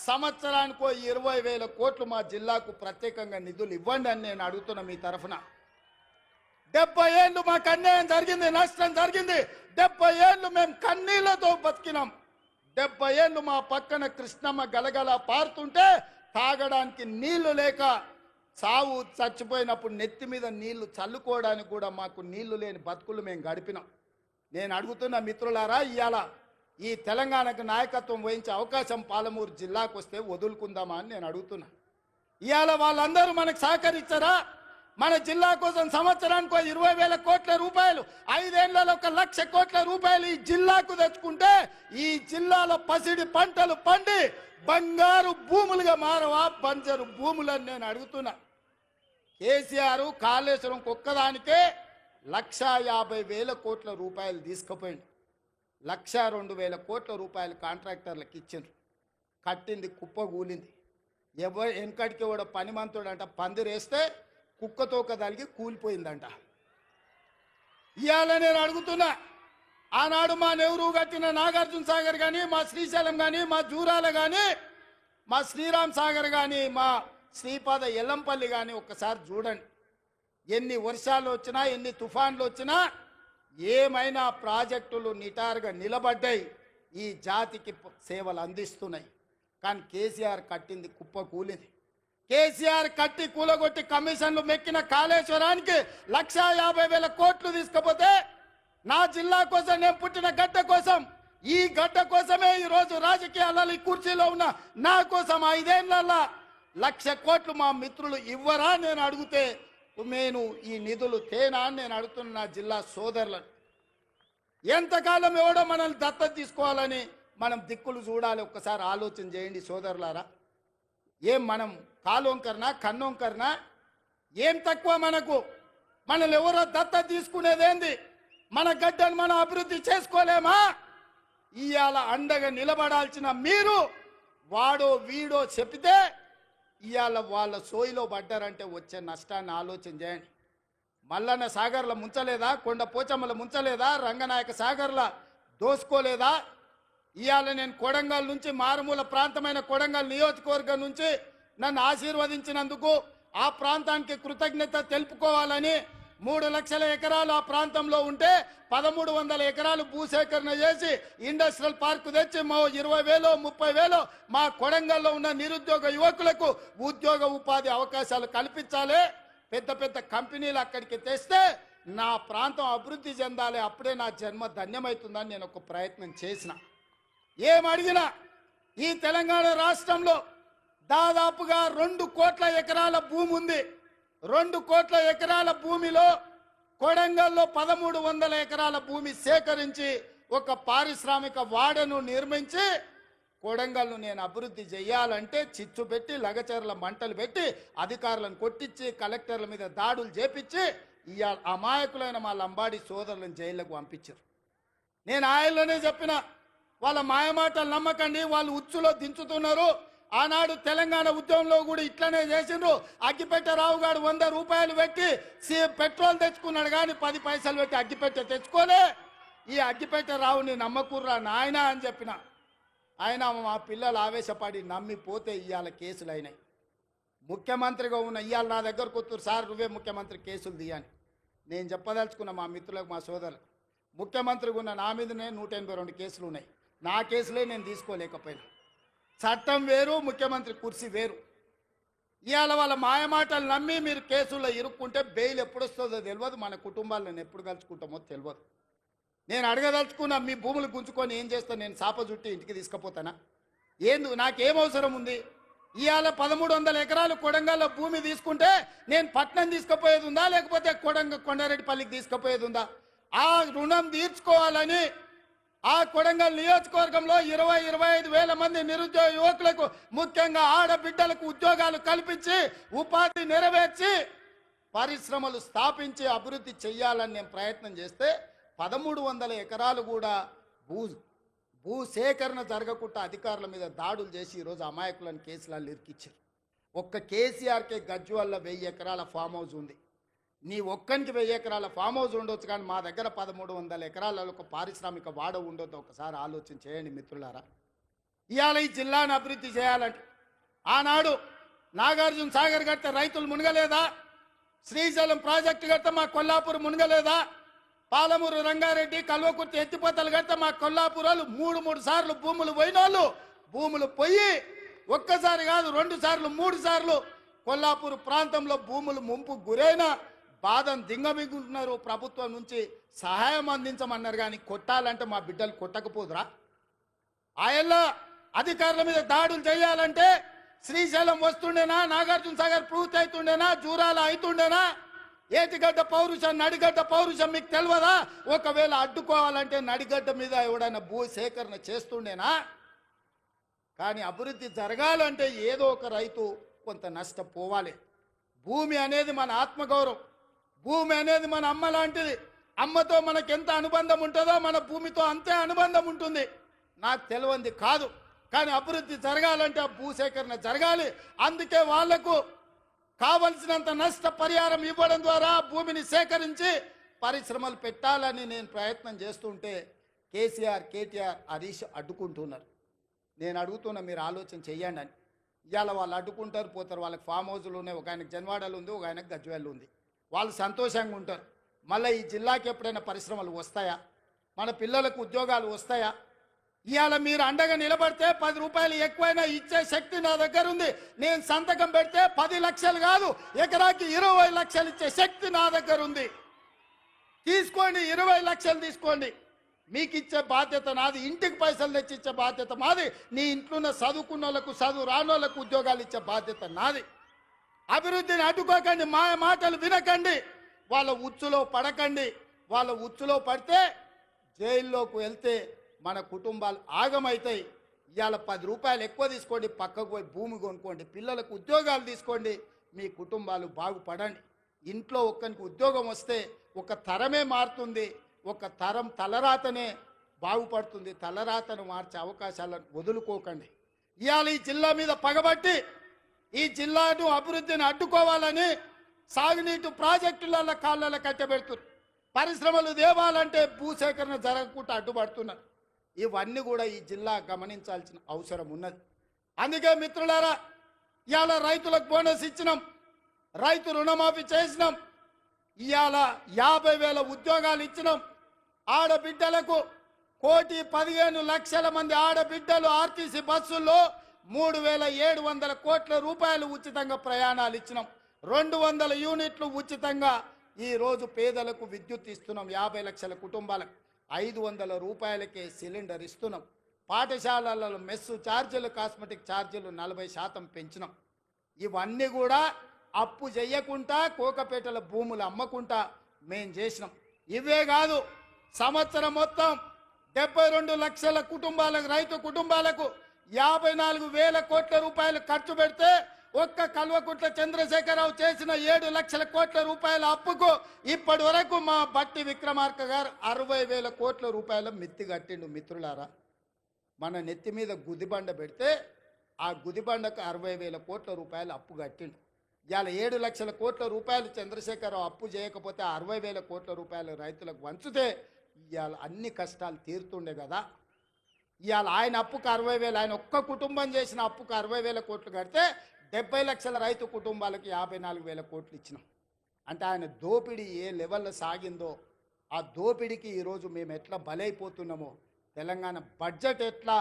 సంవత్సరానికో 20,000 కోట్లు మా జిల్లాకు ప్రత్యేకంగా నిధులు ఇవ్వండి అని నేను అడుగుతున్నా మీ తరఫున. 70 ఏళ్ళు మాకు అన్యాయం జరిగింది, నష్టం జరిగింది. 70 ఏళ్ళు మేము కన్నీళ్లతో బతికినాం. 70 ఏళ్ళు మా పక్కన కృష్ణమ్మ గలగల పారుతుంటే తాగడానికి నీళ్లు లేక సావు చచ్చిపోయినప్పుడు నెత్తి మీద నీళ్లు చల్లుకోవడానికి కూడా మాకు నీళ్లు లేని బతుకులు మేము గడిపినాం. నేను అడుగుతున్న మిత్రులారా, ఇవాళ ఈ తెలంగాణకు నాయకత్వం వహించే అవకాశం పాలమూరు జిల్లాకు వస్తే వదులుకుందామా అని నేను అడుగుతున్నా. ఇవాళ వాళ్ళందరూ మనకు సహకరించారా? మన జిల్లా కోసం సంవత్సరానికి 20,000 కోట్ల రూపాయలు, 5 ఏళ్లలో 1,00,000 కోట్ల రూపాయలు ఈ జిల్లాకు తెచ్చుకుంటే ఈ జిల్లాలో పసిడి పంటలు పండి బంగారు భూములుగా మారవా బంజరు భూములని నేను అడుగుతున్నా. కేసీఆర్ కాళేశ్వరం ఒక్కదానికే 1,50,000 కోట్ల రూపాయలు తీసుకుపోయింది. 1,02,000 కోట్ల రూపాయలు కాంట్రాక్టర్లకు ఇచ్చిండ్రు. కట్టింది కుప్ప కూలింది. ఎవరు వెనకటికి కూడా పనిమంతుడంట పందిరేస్తే కుక్కతోక తలిగి కూలిపోయిందంట. ఇవాళ నేను అడుగుతున్నా, ఆనాడు మా నెహ్రూ కట్టిన నాగార్జున సాగర్ కానీ, మా శ్రీశైలం కానీ, మా జూరాల కానీ, మా శ్రీరామ్ సాగర్ కానీ, మా శ్రీపాద ఎల్లంపల్లి కానీ ఒక్కసారి చూడండి. ఎన్ని వర్షాలు వచ్చినా, ఎన్ని తుఫాన్లు వచ్చినా ఏమైనా ప్రాజెక్టులు నిటారుగా నిలబడ్డాయి, ఈ జాతికి సేవలు అందిస్తున్నాయి. కానీ కేసీఆర్ కట్టింది కుప్ప కూలింది. కేసీఆర్ కట్టి కూలగొట్టి కమిషన్లు మెక్కిన కాళేశ్వరానికి 1,50,000 కోట్లు తీసుకపోతే నా జిల్లా కోసం, నేను పుట్టిన గడ్డ కోసం, ఈ గడ్డ కోసమే ఈరోజు రాజకీయాలలో ఈ కుర్చీలో ఉన్న నా కోసం 5 ఏళ్లలో 1,00,000 కోట్లు మా మిత్రులు ఇవ్వరా నేను అడిగితే నేను ఈ నిధులు తేనా అని నేను అడుగుతున్న నా జిల్లా సోదరులను. ఎంతకాలం ఎవడో మనల్ని దత్తత తీసుకోవాలని మనం దిక్కులు చూడాలి. ఒక్కసారి ఆలోచన చేయండి సోదరులారా. ఏం మనం కాలోంకరనా కన్నోంకరనా? ఏం తక్కువ మనకు? మనల్ని ఎవరో దత్తత తీసుకునేదేంది? మన గడ్డను మనం అభివృద్ధి చేసుకోలేమా? ఇవాళ అండగా నిలబడాల్సిన మీరు వాడో వీడో చెప్తే ఇవాళ వాళ్ళ సోయిలో పడ్డారంటే వచ్చే నష్టాన్ని ఆలోచన చేయండి. మల్లన్న సాగర్ల ముంచలేదా? కొండ పోచమ్మల ముంచలేదా? రంగనాయక సాగర్ల దోసుకోలేదా? ఇవాళ నేను కొడంగల్ నుంచి, మారుమూల ప్రాంతమైన కొడంగల్ నియోజకవర్గం నుంచి నన్ను ఆశీర్వదించినందుకు ఆ ప్రాంతానికి కృతజ్ఞత తెలుపుకోవాలని 3 లక్షల ఎకరాలు ఆ ప్రాంతంలో ఉంటే 1,300 ఎకరాలు భూసేకరణ చేసి ఇండస్ట్రియల్ పార్కు తెచ్చి 20,000 30,000 మా కొడంగల్లో ఉన్న నిరుద్యోగ యువకులకు ఉద్యోగ ఉపాధి అవకాశాలు కల్పించాలి. పెద్ద పెద్ద కంపెనీలు అక్కడికి తెస్తే నా ప్రాంతం అభివృద్ధి చెందాలి. అప్పుడే నా జన్మ ధన్యమవుతుందని నేను ఒక ప్రయత్నం చేసిన. ఏమడిగినా ఈ తెలంగాణ రాష్ట్రంలో దాదాపుగా 2 కోట్ల ఎకరాల భూమి ఉంది. 2 కోట్ల ఎకరాల భూమిలో కొడంగల్లో 1,300 ఎకరాల భూమి సేకరించి ఒక పారిశ్రామిక వాడను నిర్మించి కొడంగల్ను నేను అభివృద్ధి చేయాలంటే చిచ్చు పెట్టి, లగచర్ల మంటలు పెట్టి, అధికారులను కొట్టించి, కలెక్టర్ల మీద దాడులు చేపించి ఇవాళ అమాయకులైన మా లంబాడి సోదరులను జైళ్లకు పంపించారు. నేను ఆయనలోనే చెప్పిన, వాళ్ళ మాయమాటలు నమ్మకండి, వాళ్ళు ఉచ్చులో దించుతున్నారు. ఆనాడు తెలంగాణ ఉద్యమంలో కూడా ఇట్లనే చేసిండ్రు. అగ్గిపెట్టె రావు గారు 100 రూపాయలు పెట్టి పెట్రోల్ తెచ్చుకున్నాడు, కానీ 10 పైసలు పెట్టి అగ్గిపెట్టె తెచ్చుకోలే. ఈ అగ్గిపెట్టె రావుని నమ్మకుర్రా నాయన అని చెప్పిన. ఆయన మా పిల్లలు ఆవేశపడి నమ్మిపోతే ఇవాళ కేసులు అయినాయి. ముఖ్యమంత్రిగా ఉన్న ఇవాళ నా దగ్గరకు వస్తారు, సార్ నువ్వే ముఖ్యమంత్రి కేసులు తీయని. నేను చెప్పదలుచుకున్న మా మిత్రులకు, మా సోదరులు, ముఖ్యమంత్రిగా ఉన్న నా మీదనే 182 కేసులు ఉన్నాయి. నా కేసులే నేను తీసుకోలేకపోయినా. చట్టం వేరు, ముఖ్యమంత్రి కుర్చీ వేరు. ఇవాళ వాళ్ళ మాయమాటలు నమ్మి మీరు కేసుల్లో ఇరుక్కుంటే బెయిల్ ఎప్పుడు వస్తుందో తెలియదు, మన కుటుంబాలను ఎప్పుడు కలుసుకుంటామో తెలియదు. నేను అడగదలుచుకున్నా, మీ భూములు గుంజుకొని ఏం చేస్తాను? నేను చాప చుట్టి ఇంటికి తీసుకుపోతానా? నాకేం అవసరం ఉంది? ఇవాళ 1,300 ఎకరాలు కొడంగల్లో భూమి తీసుకుంటే నేను పట్నం తీసుకుపోయేది ఉందా, లేకపోతే కొండారెడ్డిపల్లికి తీసుకుపోయేది ఉందా? ఆ రుణం తీర్చుకోవాలని ఆ కొడంగల్ నియోజకవర్గంలో 20-25 వేల మంది నిరుద్యోగ యువకులకు, ముఖ్యంగా ఆడబిడ్డలకు ఉద్యోగాలు కల్పించి ఉపాధి నెరవేర్చి పరిశ్రమలు స్థాపించి అభివృద్ధి చేయాలని నేను ప్రయత్నం చేస్తే 1,300 ఎకరాలు కూడా భూసేకరణ జరగకుండా అధికారుల మీద దాడులు చేసి ఈరోజు అమాయకులను కేసులలో ఇరికిచ్చారు. ఒక్క కేసీఆర్కే గజ్వల్ల 1000 ఎకరాల ఫామ్ హౌస్ ఉంది. నీ ఒక్కనికి 1000 ఎకరాల ఫామ్ హౌస్ ఉండొచ్చు, కానీ మా దగ్గర 1,300 ఎకరాలలో ఒక పారిశ్రామిక వాడ ఉండొద్దు. ఒకసారి ఆలోచన చేయండి మిత్రులారా. ఇవాళ ఈ జిల్లాను అభివృద్ధి చేయాలంటే ఆనాడు నాగార్జున సాగర్ కడితే రైతులు మునగలేదా? శ్రీశైలం ప్రాజెక్టు కడితే మా కొల్లాపూర్ మునగలేదా? పాలమూరు రంగారెడ్డి కల్వకుర్తి ఎత్తిపోతలు కడితే మా కొల్లాపురాలు మూడు సార్లు భూములు పోయినోళ్ళు భూములు పోయి ఒక్కసారి కాదు 2 సార్లు 3 సార్లు కొల్లాపూర్ ప్రాంతంలో భూములు ముంపు గురైన బాధను దింగమిగుంటున్నారు. ప్రభుత్వం నుంచి సహాయం అందించమన్నారు కానీ కొట్టాలంటే మా బిడ్డలు కొట్టకపోదురా? ఆయల్లో అధికారుల మీద దాడులు చేయాలంటే శ్రీశైలం వస్తుండేనా, నాగార్జున సాగర్ పూర్తి అవుతుండేనా, జూరాల అవుతుండేనా? ఏటిగడ్డ పౌరుషం నడిగడ్డ పౌరుషం మీకు తెలియదా? ఒకవేళ అడ్డుకోవాలంటే నడిగడ్డ మీద ఎవడైనా భూ సేకరణ చేస్తుండేనా? కానీ అభివృద్ధి జరగాలంటే ఏదో ఒక రైతు కొంత నష్టపోవాలి. భూమి అనేది మన ఆత్మగౌరవం, భూమి అనేది మన అమ్మ లాంటిది. అమ్మతో మనకు ఎంత అనుబంధం ఉంటుందో మన భూమితో అంతే అనుబంధం ఉంటుంది. నాకు తెలియంది కాదు, కానీ అభివృద్ధి జరగాలంటే ఆ భూసేకరణ జరగాలి. అందుకే వాళ్లకు కావలసినంత నష్ట పరిహారం ఇవ్వడం ద్వారా భూమిని సేకరించి పరిశ్రమలు పెట్టాలని నేను ప్రయత్నం చేస్తుంటే కేసీఆర్, కేటీఆర్, హరీష్ అడ్డుకుంటున్నారు. నేను అడుగుతున్నా, మీరు ఆలోచన చెయ్యండి అని. ఇవాళ వాళ్ళు అడ్డుకుంటారు, పోతారు. వాళ్ళకి ఫామ్ హౌజులు ఉన్నాయి, ఒక ఆయనకు జన్వాడలు ఉంది, ఒక ఆయనకు గజ్వేల్ ఉంది. వాళ్ళు సంతోషంగా ఉంటారు. మళ్ళీ ఈ జిల్లాకి ఎప్పుడైనా పరిశ్రమలు వస్తాయా? మన పిల్లలకు ఉద్యోగాలు వస్తాయా? ఇవాళ మీరు అండగా నిలబడితే 10 రూపాయలు ఎక్కువైనా ఇచ్చే శక్తి నా దగ్గర ఉంది. నేను సంతకం పెడితే 10 లక్షలు కాదు, ఎకరాకి 20 లక్షలు ఇచ్చే శక్తి నా దగ్గర ఉంది. తీసుకోండి, 20 లక్షలు తీసుకోండి. మీకు ఇచ్చే బాధ్యత నాది. ఇంటికి పైసలు తెచ్చి ఇచ్చే బాధ్యత మాది. నీ ఇంట్లో చదువుకున్న వాళ్ళకు, చదువు రాని వాళ్ళకు ఉద్యోగాలు ఇచ్చే బాధ్యత నాది. అభివృద్ధిని అడ్డుకోకండి, మా మాటలు వినకండి, వాళ్ళ ఉచ్చులో పడకండి. వాళ్ళ ఉచ్చులో పడితే జైల్లోకి వెళ్తే మన కుటుంబాలు ఆగమవుతాయి. ఇవాళ 10 రూపాయలు ఎక్కువ తీసుకోండి, పక్కకు పోయి భూమి కొనుక్కోండి, పిల్లలకు ఉద్యోగాలు తీసుకోండి, మీ కుటుంబాలు బాగుపడండి. ఇంట్లో ఒక్కరికి ఉద్యోగం వస్తే ఒక తరమే మారుతుంది, ఒక తరం తలరాతనే బాగుపడుతుంది. తలరాతను మార్చే అవకాశాలను వదులుకోకండి. ఇవాళ ఈ జిల్లా మీద పగబట్టి ఈ జిల్లాను అభివృద్ధిని అడ్డుకోవాలని సాగునీటి ప్రాజెక్టుల కాళ్ళ కట్టబెడుతున్నారు. పరిశ్రమలు దేవాలంటే భూసేకరణ జరగకుండా అడ్డుపడుతున్నారు. ఇవన్నీ కూడా ఈ జిల్లా గమనించాల్సిన అవసరం ఉన్నది. అందుకే మిత్రులారా, ఇవాళ రైతులకు బోనస్ ఇచ్చినాం, రైతు రుణమాఫీ చేసినాం, ఇవాళ 50,000 ఉద్యోగాలు ఇచ్చినాం. ఆడబిడ్డలకు 1,15,00,000 మంది ఆడబిడ్డలు ఆర్టీసీ బస్సుల్లో 3,700 కోట్ల రూపాయలు ఉచితంగా ప్రయాణాలు ఇచ్చినాం. 200 యూనిట్లు ఉచితంగా ఈరోజు పేదలకు విద్యుత్ ఇస్తున్నాం. 50 లక్షల కుటుంబాలకు 500 రూపాయలకే సిలిండర్ ఇస్తున్నాం. పాఠశాలలలో మెస్సు ఛార్జీలు, కాస్మెటిక్ ఛార్జీలు 40% పెంచినాం. ఇవన్నీ కూడా అప్పు చేయకుండా కోకపేటల భూములు అమ్మకుండా మేం చేసినాం. ఇవే కాదు, సంవత్సరం మొత్తం 72 లక్షల కుటుంబాలకు, రైతు కుటుంబాలకు 54,000 కోట్ల రూపాయలు ఖర్చు పెడితే ఒక్క కల్వకుంట్ల చంద్రశేఖరరావు చేసిన 7 లక్షల కోట్ల రూపాయల అప్పుకు ఇప్పటి వరకు మా బట్టి విక్రమార్క గారు 60,000 కోట్ల రూపాయల మిత్తి కట్టిండు. మిత్రులారా, మన నెత్తి మీద గుదిబండ పెడితే ఆ గుదిబండకు 60,000 కోట్ల రూపాయలు అప్పు కట్టిండు. ఇవాళ 7 లక్షల కోట్ల రూపాయలు చంద్రశేఖరరావు అప్పు చేయకపోతే 60,000 కోట్ల రూపాయలు రైతులకు వంచితే ఇవాళ అన్ని కష్టాలు తీరుతుండే కదా. ఇవాళ ఆయన అప్పుకు 60,000, ఆయన ఒక్క కుటుంబం చేసిన అప్పుకు 60,000 కోట్లు కడితే 70 లక్షల రైతు కుటుంబాలకు 54,000 కోట్లు ఇచ్చినాం. అంటే ఆయన దోపిడీ ఏ లెవెల్లో సాగిందో, ఆ దోపిడీకి ఈరోజు మేము ఎట్లా బలైపోతున్నామో, తెలంగాణ బడ్జెట్ ఎట్లా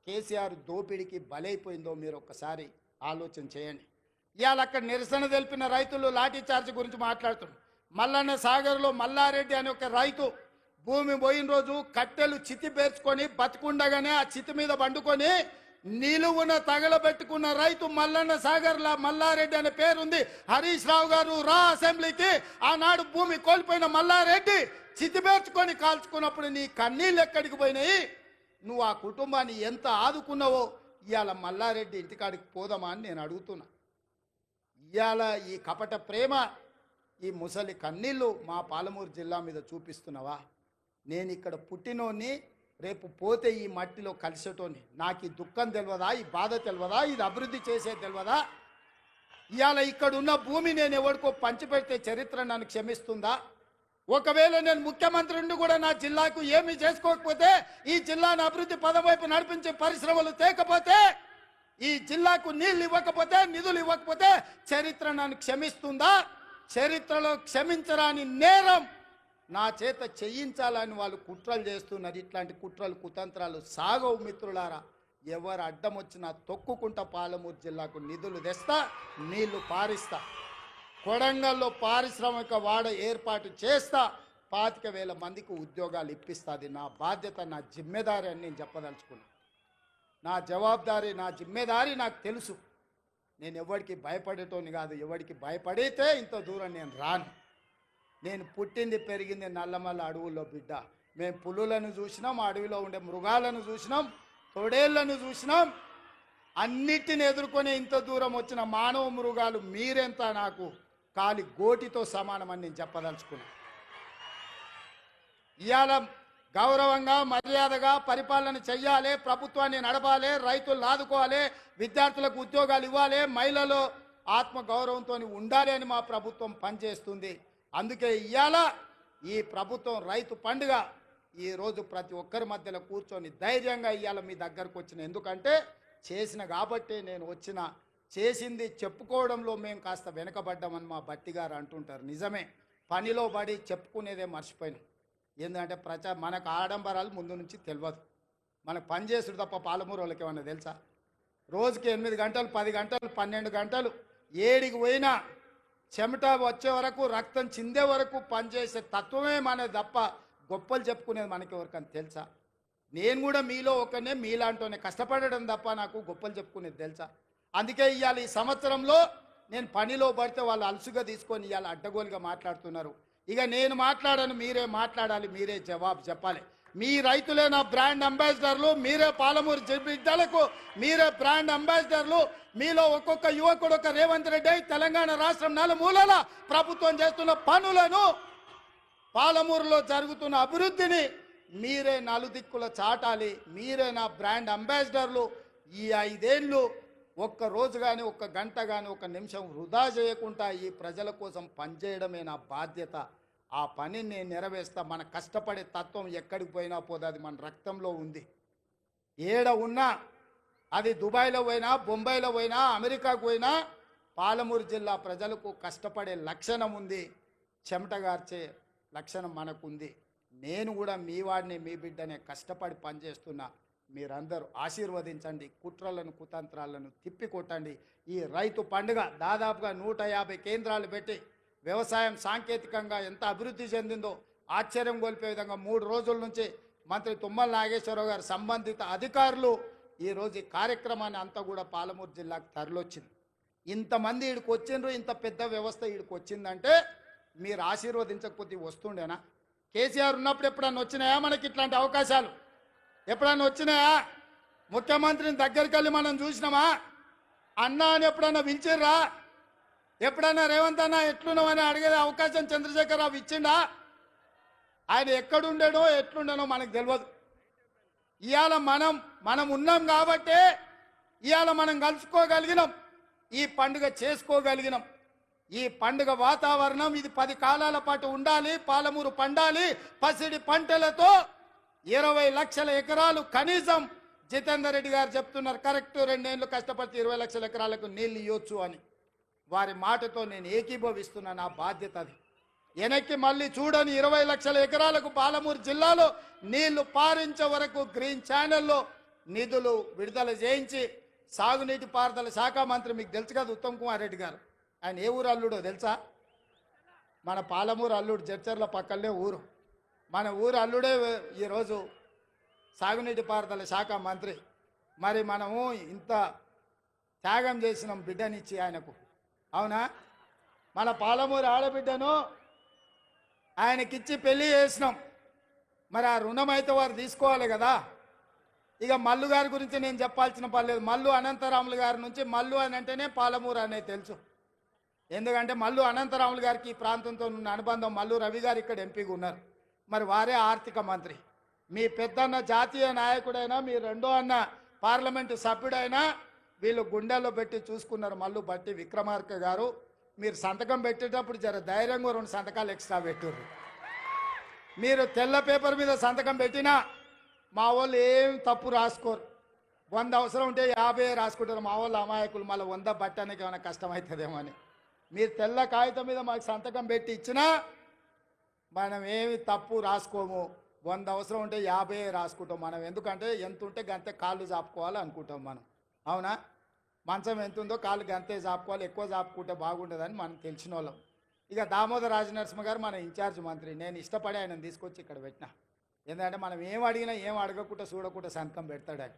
కేసీఆర్ దోపిడీకి బలైపోయిందో మీరు ఒక్కసారి ఆలోచన చేయండి. ఇవాళ అక్కడ నిరసన తెలిపిన రైతులు లాఠీ చార్జ్ గురించి మాట్లాడుతున్నారు. మల్లన్న సాగర్లో మల్లారెడ్డి అనే ఒక రైతు భూమి పోయిన రోజు కట్టెలు చితి పేర్చుకొని బతుకుండగానే ఆ చితి మీద పండుకొని నిలువున తగలబెట్టుకున్న రైతు మల్లన్న సాగర్లా మల్లారెడ్డి అనే పేరుంది. హరీష్ రావు గారు రా అసెంబ్లీకి. ఆనాడు భూమి కోల్పోయిన మల్లారెడ్డి చితి పేర్చుకొని కాల్చుకున్నప్పుడు నీ కన్నీళ్ళు ఎక్కడికి పోయినాయి? నువ్వు ఆ కుటుంబాన్ని ఎంత ఆదుకున్నావో ఇవాళ మల్లారెడ్డి ఇంటికాడికి పోదామా అని నేను అడుగుతున్నా. ఇవాళ ఈ కపట ప్రేమ, ఈ ముసలి కన్నీళ్ళు మా పాలమూరు జిల్లా మీద చూపిస్తున్నావా? నేను ఇక్కడ పుట్టినోని, రేపు పోతే ఈ మట్టిలో కలిసేటోని. నాకు ఈ దుఃఖం తెలియదా? ఈ బాధ తెలియదా? ఇది అభివృద్ధి చేసేది తెలియదా? ఇవాళ ఇక్కడ ఉన్న భూమి నేను ఎవరికో పంచిపెడితే చరిత్ర నన్ను క్షమిస్తుందా? ఒకవేళ నేను ముఖ్యమంత్రి నుండి కూడా నా జిల్లాకు ఏమీ చేసుకోకపోతే, ఈ జిల్లాను అభివృద్ధి పదం వైపు నడిపించే పరిశ్రమలు తేకపోతే, ఈ జిల్లాకు నీళ్లు ఇవ్వకపోతే, నిధులు ఇవ్వకపోతే చరిత్ర నన్ను క్షమిస్తుందా? చరిత్రలో క్షమించరాని నేరం నా చేత చేయించాలని వాళ్ళు కుట్రలు చేస్తున్నారు. ఇట్లాంటి కుట్రలు కుతంత్రాలు సాగవు మిత్రులారా. ఎవరు అడ్డం వచ్చినా తొక్కుకుంటా పాలమూరు జిల్లాకు నిధులు తెస్తా, నీళ్లు పారిస్తా. కొడంగల్లో పారిశ్రామిక వాడ ఏర్పాటు చేస్తా, 25,000 మందికి ఉద్యోగాలు ఇప్పిస్తుంది. నా బాధ్యత, నా జిమ్మెదారి అని నేను చెప్పదలుచుకున్నా. నా జవాబుదారీ, నా జిమ్మెదారి నాకు తెలుసు. నేను ఎవరికి భయపడేటోని కాదు. ఎవరికి భయపడితే ఇంత దూరం నేను రాను. నేను పుట్టింది పెరిగింది నల్లమల్ల అడవుల్లో బిడ్డ. మేము పులులను చూసినాం, అడవిలో ఉండే మృగాలను చూసినాం, తొడేళ్లను చూసినాం. అన్నిటిని ఎదుర్కొని ఇంత దూరం వచ్చిన మానవ మృగాలు మీరెంత నాకు కాలి గోటితో సమానమని నేను చెప్పదలుచుకున్నాను. ఇవాళ గౌరవంగా మర్యాదగా పరిపాలన చెయ్యాలి, ప్రభుత్వాన్ని నడపాలి, రైతులు ఆదుకోవాలి, విద్యార్థులకు ఉద్యోగాలు ఇవ్వాలి, మహిళలు ఆత్మగౌరవంతో ఉండాలి అని మా ప్రభుత్వం పనిచేస్తుంది. అందుకే ఇవాళ ఈ ప్రభుత్వం రైతు పండుగ ఈరోజు ప్రతి ఒక్కరి మధ్యలో కూర్చొని ధైర్యంగా ఇవాళ మీ దగ్గరకు వచ్చిన. ఎందుకంటే చేసిన కాబట్టి నేను వచ్చిన. చేసింది చెప్పుకోవడంలో మేము కాస్త వెనకబడ్డామని మా బట్టి గారు అంటుంటారు. నిజమే, పనిలో పడి చెప్పుకునేదే మర్చిపోయినాం. ఎందుకంటే మనకు ఆడంబరాలు ముందు నుంచి తెలియదు. మనకు పని చేసుడు తప్ప పాలమూరు వాళ్ళకి ఏమన్నా తెలుసా? రోజుకి 8 గంటలు, 10 గంటలు, 12 గంటలు ఏడికి పోయినా చెమట వచ్చే వరకు, రక్తం చిందే వరకు పనిచేసే తత్వమే మనది తప్ప గొప్పలు చెప్పుకునేది మనకి ఎవరికని తెలుసా? నేను కూడా మీలో ఒకనే, మీలాంటోనే కష్టపడడం తప్ప నాకు గొప్పలు చెప్పుకునేది తెలుసా? అందుకే ఇవాళ ఈ సంవత్సరంలో నేను పనిలో పడితే వాళ్ళు అలసుగా తీసుకొని ఇవాళ అడ్డగోలుగా మాట్లాడుతున్నారు. ఇక నేను మాట్లాడను, మీరే మాట్లాడాలి, మీరే జవాబు చెప్పాలి. మీ రైతులే నా బ్రాండ్ అంబాసిడర్లు, మీరే పాలమూరు బిడ్డలకు మీరే బ్రాండ్ అంబాసిడర్లు. మీలో ఒక్కొక్క యువకుడు ఒక రేవంత్ రెడ్డి తెలంగాణ రాష్ట్రం నలుమూలల ప్రభుత్వం చేస్తున్న పనులను, పాలమూరులో జరుగుతున్న అభివృద్ధిని మీరే నలుదిక్కుల చాటాలి. మీరే నా బ్రాండ్ అంబాసిడర్లు. ఈ 5 ఏళ్ళు ఒక్క రోజు కానీ, ఒక్క గంట కానీ, ఒక్క నిమిషం వృధా చేయకుండా ఈ ప్రజల కోసం పనిచేయడమే నా బాధ్యత. ఆ పనిని నేను నెరవేర్స్తా. మన కష్టపడే తత్వం ఎక్కడికి పోయినా పోదు, అది మన రక్తంలో ఉంది. ఏడ ఉన్నా, అది దుబాయ్లో పోయినా, బొంబాయిలో పోయినా, అమెరికాకు పోయినా, పాలమూరు జిల్లా ప్రజలకు కష్టపడే లక్షణం ఉంది, చెమటగార్చే లక్షణం మనకుంది. నేను కూడా మీ వాడిని, మీ బిడ్డనే, కష్టపడి పనిచేస్తున్నా. మీరందరూ ఆశీర్వదించండి, కుట్రలను కుతంత్రాలను తిప్పికొట్టండి. ఈ రైతు పండుగ దాదాపుగా 150 కేంద్రాలు పెట్టి వ్యవసాయం సాంకేతికంగా ఎంత అభివృద్ధి చెందిందో ఆశ్చర్యం గొలిపే విధంగా 3 రోజుల నుంచి మంత్రి తుమ్మల నాగేశ్వరరావు గారు, సంబంధిత అధికారులు ఈరోజు ఈ కార్యక్రమాన్ని అంతా కూడా పాలమూరు జిల్లాకు తరలిొచ్చింది. ఇంతమంది ఈడికి వచ్చిండ్రు, ఇంత పెద్ద వ్యవస్థ ఈడికి వచ్చిందంటే మీరు ఆశీర్వదించకపోతే వస్తుండేనా? కేసీఆర్ ఉన్నప్పుడు ఎప్పుడన్నా వచ్చినాయా మనకి ఇట్లాంటి అవకాశాలు? ఎప్పుడన్నా వచ్చినాయా? ముఖ్యమంత్రిని దగ్గరికి వెళ్ళి మనం చూసినామా? అన్నా అని ఎప్పుడన్నా పిలిచిర్రా? ఎప్పుడన్నా రేవంత్ అన్న ఎట్లున్నామని అడిగే అవకాశం చంద్రశేఖరరావు ఇచ్చిండా? ఆయన ఎక్కడుండేనో ఎట్లుండేనో మనకు తెలియదు. ఇవాళ మనం ఉన్నాం కాబట్టే ఇవాళ మనం కలుసుకోగలిగినాం, ఈ పండుగ చేసుకోగలిగినాం. ఈ పండుగ వాతావరణం ఇది 10 కాలాల పాటు ఉండాలి. పాలమూరు పండాలి పసిడి పంటలతో. 20 లక్షల ఎకరాలు కనీసం జితేందర్ రెడ్డి గారు చెప్తున్నారు, కరెక్ట్ 2 ఏళ్ళు కష్టపడితే 20 లక్షల ఎకరాలకు నీళ్ళు ఇవ్వచ్చు అని. వారి మాటతో నేను ఏకీభవిస్తున్నా. నా బాధ్యత అది. వెనక్కి మళ్ళీ చూడని 20 లక్షల ఎకరాలకు పాలమూరు జిల్లాలో నీళ్లు పారించే వరకు గ్రీన్ ఛానల్లో నిధులు విడుదల చేయించి, సాగునీటి పారుదల శాఖ మంత్రి మీకు తెలుసు కదా ఉత్తమ్ కుమార్ రెడ్డి గారు, ఆయన ఏ ఊరు అల్లుడో తెలుసా? మన పాలమూరు అల్లుడు, జడ్చర్ల పక్కనే ఊరు. మన ఊరు అల్లుడే ఈరోజు సాగునీటి పారుదల శాఖ మంత్రి. మరి మనము ఇంత త్యాగం చేసినాం బిడ్డనిచ్చి ఆయనకు, అవునా? మన పాలమూరు ఆడబిడ్డను ఆయనకిచ్చి పెళ్లి చేసినాం. మరి ఆ రుణం అయితే వారు తీసుకోవాలి కదా. ఇక మల్లు గారి గురించి నేను చెప్పాల్సిన పర్లేదు. మల్లు అనంతరాములు గారి నుంచి, మల్లు అని అంటేనే పాలమూరు అనేది తెలుసు. ఎందుకంటే మల్లు అనంతరాములు గారికి ఈ ప్రాంతంతో ఉన్న అనుబంధం. మల్లు రవి గారు ఇక్కడ ఎంపీగా ఉన్నారు, మరి వారే ఆర్థిక మంత్రి. మీ పెద్దన్న జాతీయ నాయకుడైనా, మీ రెండో అన్న పార్లమెంటు సభ్యుడైనా వీళ్ళు గుండెల్లో పెట్టి చూసుకున్నారు. మల్లు బట్టి విక్రమార్క గారు, మీరు సంతకం పెట్టేటప్పుడు జర ధైర్యంగా 2 సంతకాలు ఎక్స్ట్రా పెట్టుర్రు. మీరు తెల్ల పేపర్ మీద సంతకం పెట్టినా మా వాళ్ళు ఏం తప్పు రాసుకోరు. 100 అవసరం ఉంటే 50 రాసుకుంటారు. మా వాళ్ళు అమాయకులు, మళ్ళీ 100 బట్టడానికి ఏమైనా కష్టమవుతుందేమో అని. మీరు తెల్ల కాగితం మీద మాకు సంతకం పెట్టి ఇచ్చినా మనం ఏమి తప్పు రాసుకోము. 100 అవసరం ఉంటే 50 రాసుకుంటాం మనం. ఎందుకంటే ఎంత ఉంటే గంతే కాళ్ళు చాపుకోవాలి అనుకుంటాం మనం. అవునా? మంచం ఎంత ఉందో కాళ్ళు గంతే చాపుకోవాలి, ఎక్కువ చాపుకుంటే బాగుండదని మనం తెలిసిన వాళ్ళం. ఇక దామోదర్ రాజనరసింహ గారు మన ఇన్ఛార్జ్ మంత్రి. నేను ఇష్టపడి ఆయనను తీసుకొచ్చి ఇక్కడ పెట్టిన. ఎందుకంటే మనం ఏం అడిగినా ఏం అడగకుండా చూడకుండా సంతకం పెడతాడు ఆయన.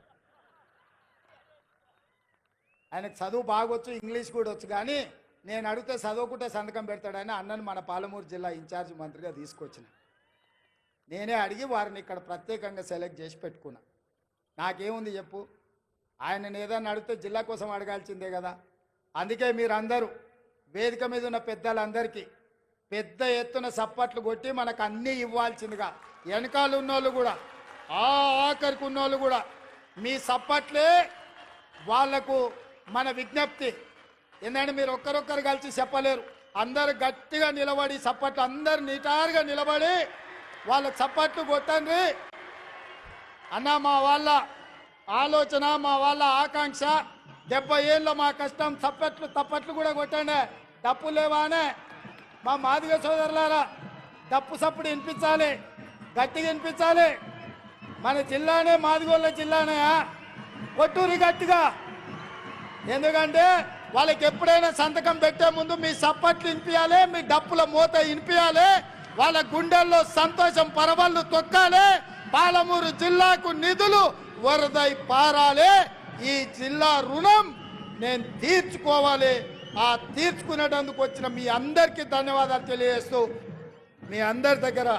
ఆయనకు చదువు బాగొచ్చు, ఇంగ్లీష్ కూడా వచ్చు, కానీ నేను అడిగితే చదువుకుంటే సంతకం పెడతాడని అన్నను మన పాలమూరు జిల్లా ఇన్ఛార్జ్ మంత్రిగా తీసుకొచ్చిన. నేనే అడిగి వారిని ఇక్కడ ప్రత్యేకంగా సెలెక్ట్ చేసి పెట్టుకున్నా. నాకేముంది చెప్పు, ఆయనను ఏదన్నా అడిగితే జిల్లా కోసం అడగాల్సిందే కదా. అందుకే మీరందరూ వేదిక మీద ఉన్న పెద్దలందరికీ పెద్ద ఎత్తున సప్పట్లు కొట్టి మనకు అన్నీ ఇవ్వాల్సిందిగా, వెనకాల ఉన్నోళ్ళు కూడా ఆఖరికి ఉన్నోళ్ళు కూడా మీ సప్పట్లే వాళ్లకు మన విజ్ఞప్తి. ఎందుకంటే మీరు ఒక్కరొక్కరు కలిసి చెప్పలేరు. అందరు గట్టిగా నిలబడి సప్పట్లు, అందరు నిటారుగా నిలబడి వాళ్ళకు సప్పట్లు కొట్టండి అన్న. మా వాళ్ళ ఆలోచన, మా వాళ్ళ ఆకాంక్ష, 70 ఏళ్ళ మా కష్టం. తప్పట్లు కూడా కొట్టండి. డప్పు లేవానే మా మాదిగ సోదరులారా, డప్పు సప్పుడు వినిపించాలి, గట్టిగా వినిపించాలి. మన జిల్లానే మాదిగోళ్ళ జిల్లానే, కొట్టూరి గట్టిగా. ఎందుకంటే వాళ్ళకి ఎప్పుడైనా సంతకం పెట్టే ముందు మీ సప్పట్లు వినిపించాలి, మీ డప్పుల మూత వినిపించాలి, వాళ్ళ గుండెల్లో సంతోషం పరవళ్ళు తొక్కాలి. పాలమూరు జిల్లాకు నిధులు వరదై పారాలి. ఈ జిల్లా రుణం నేను తీర్చుకోవాలి. ఆ తీర్చుకునేటందుకు వచ్చిన మీ అందరికీ ధన్యవాదాలు తెలియజేస్తూ మీ అందరి దగ్గర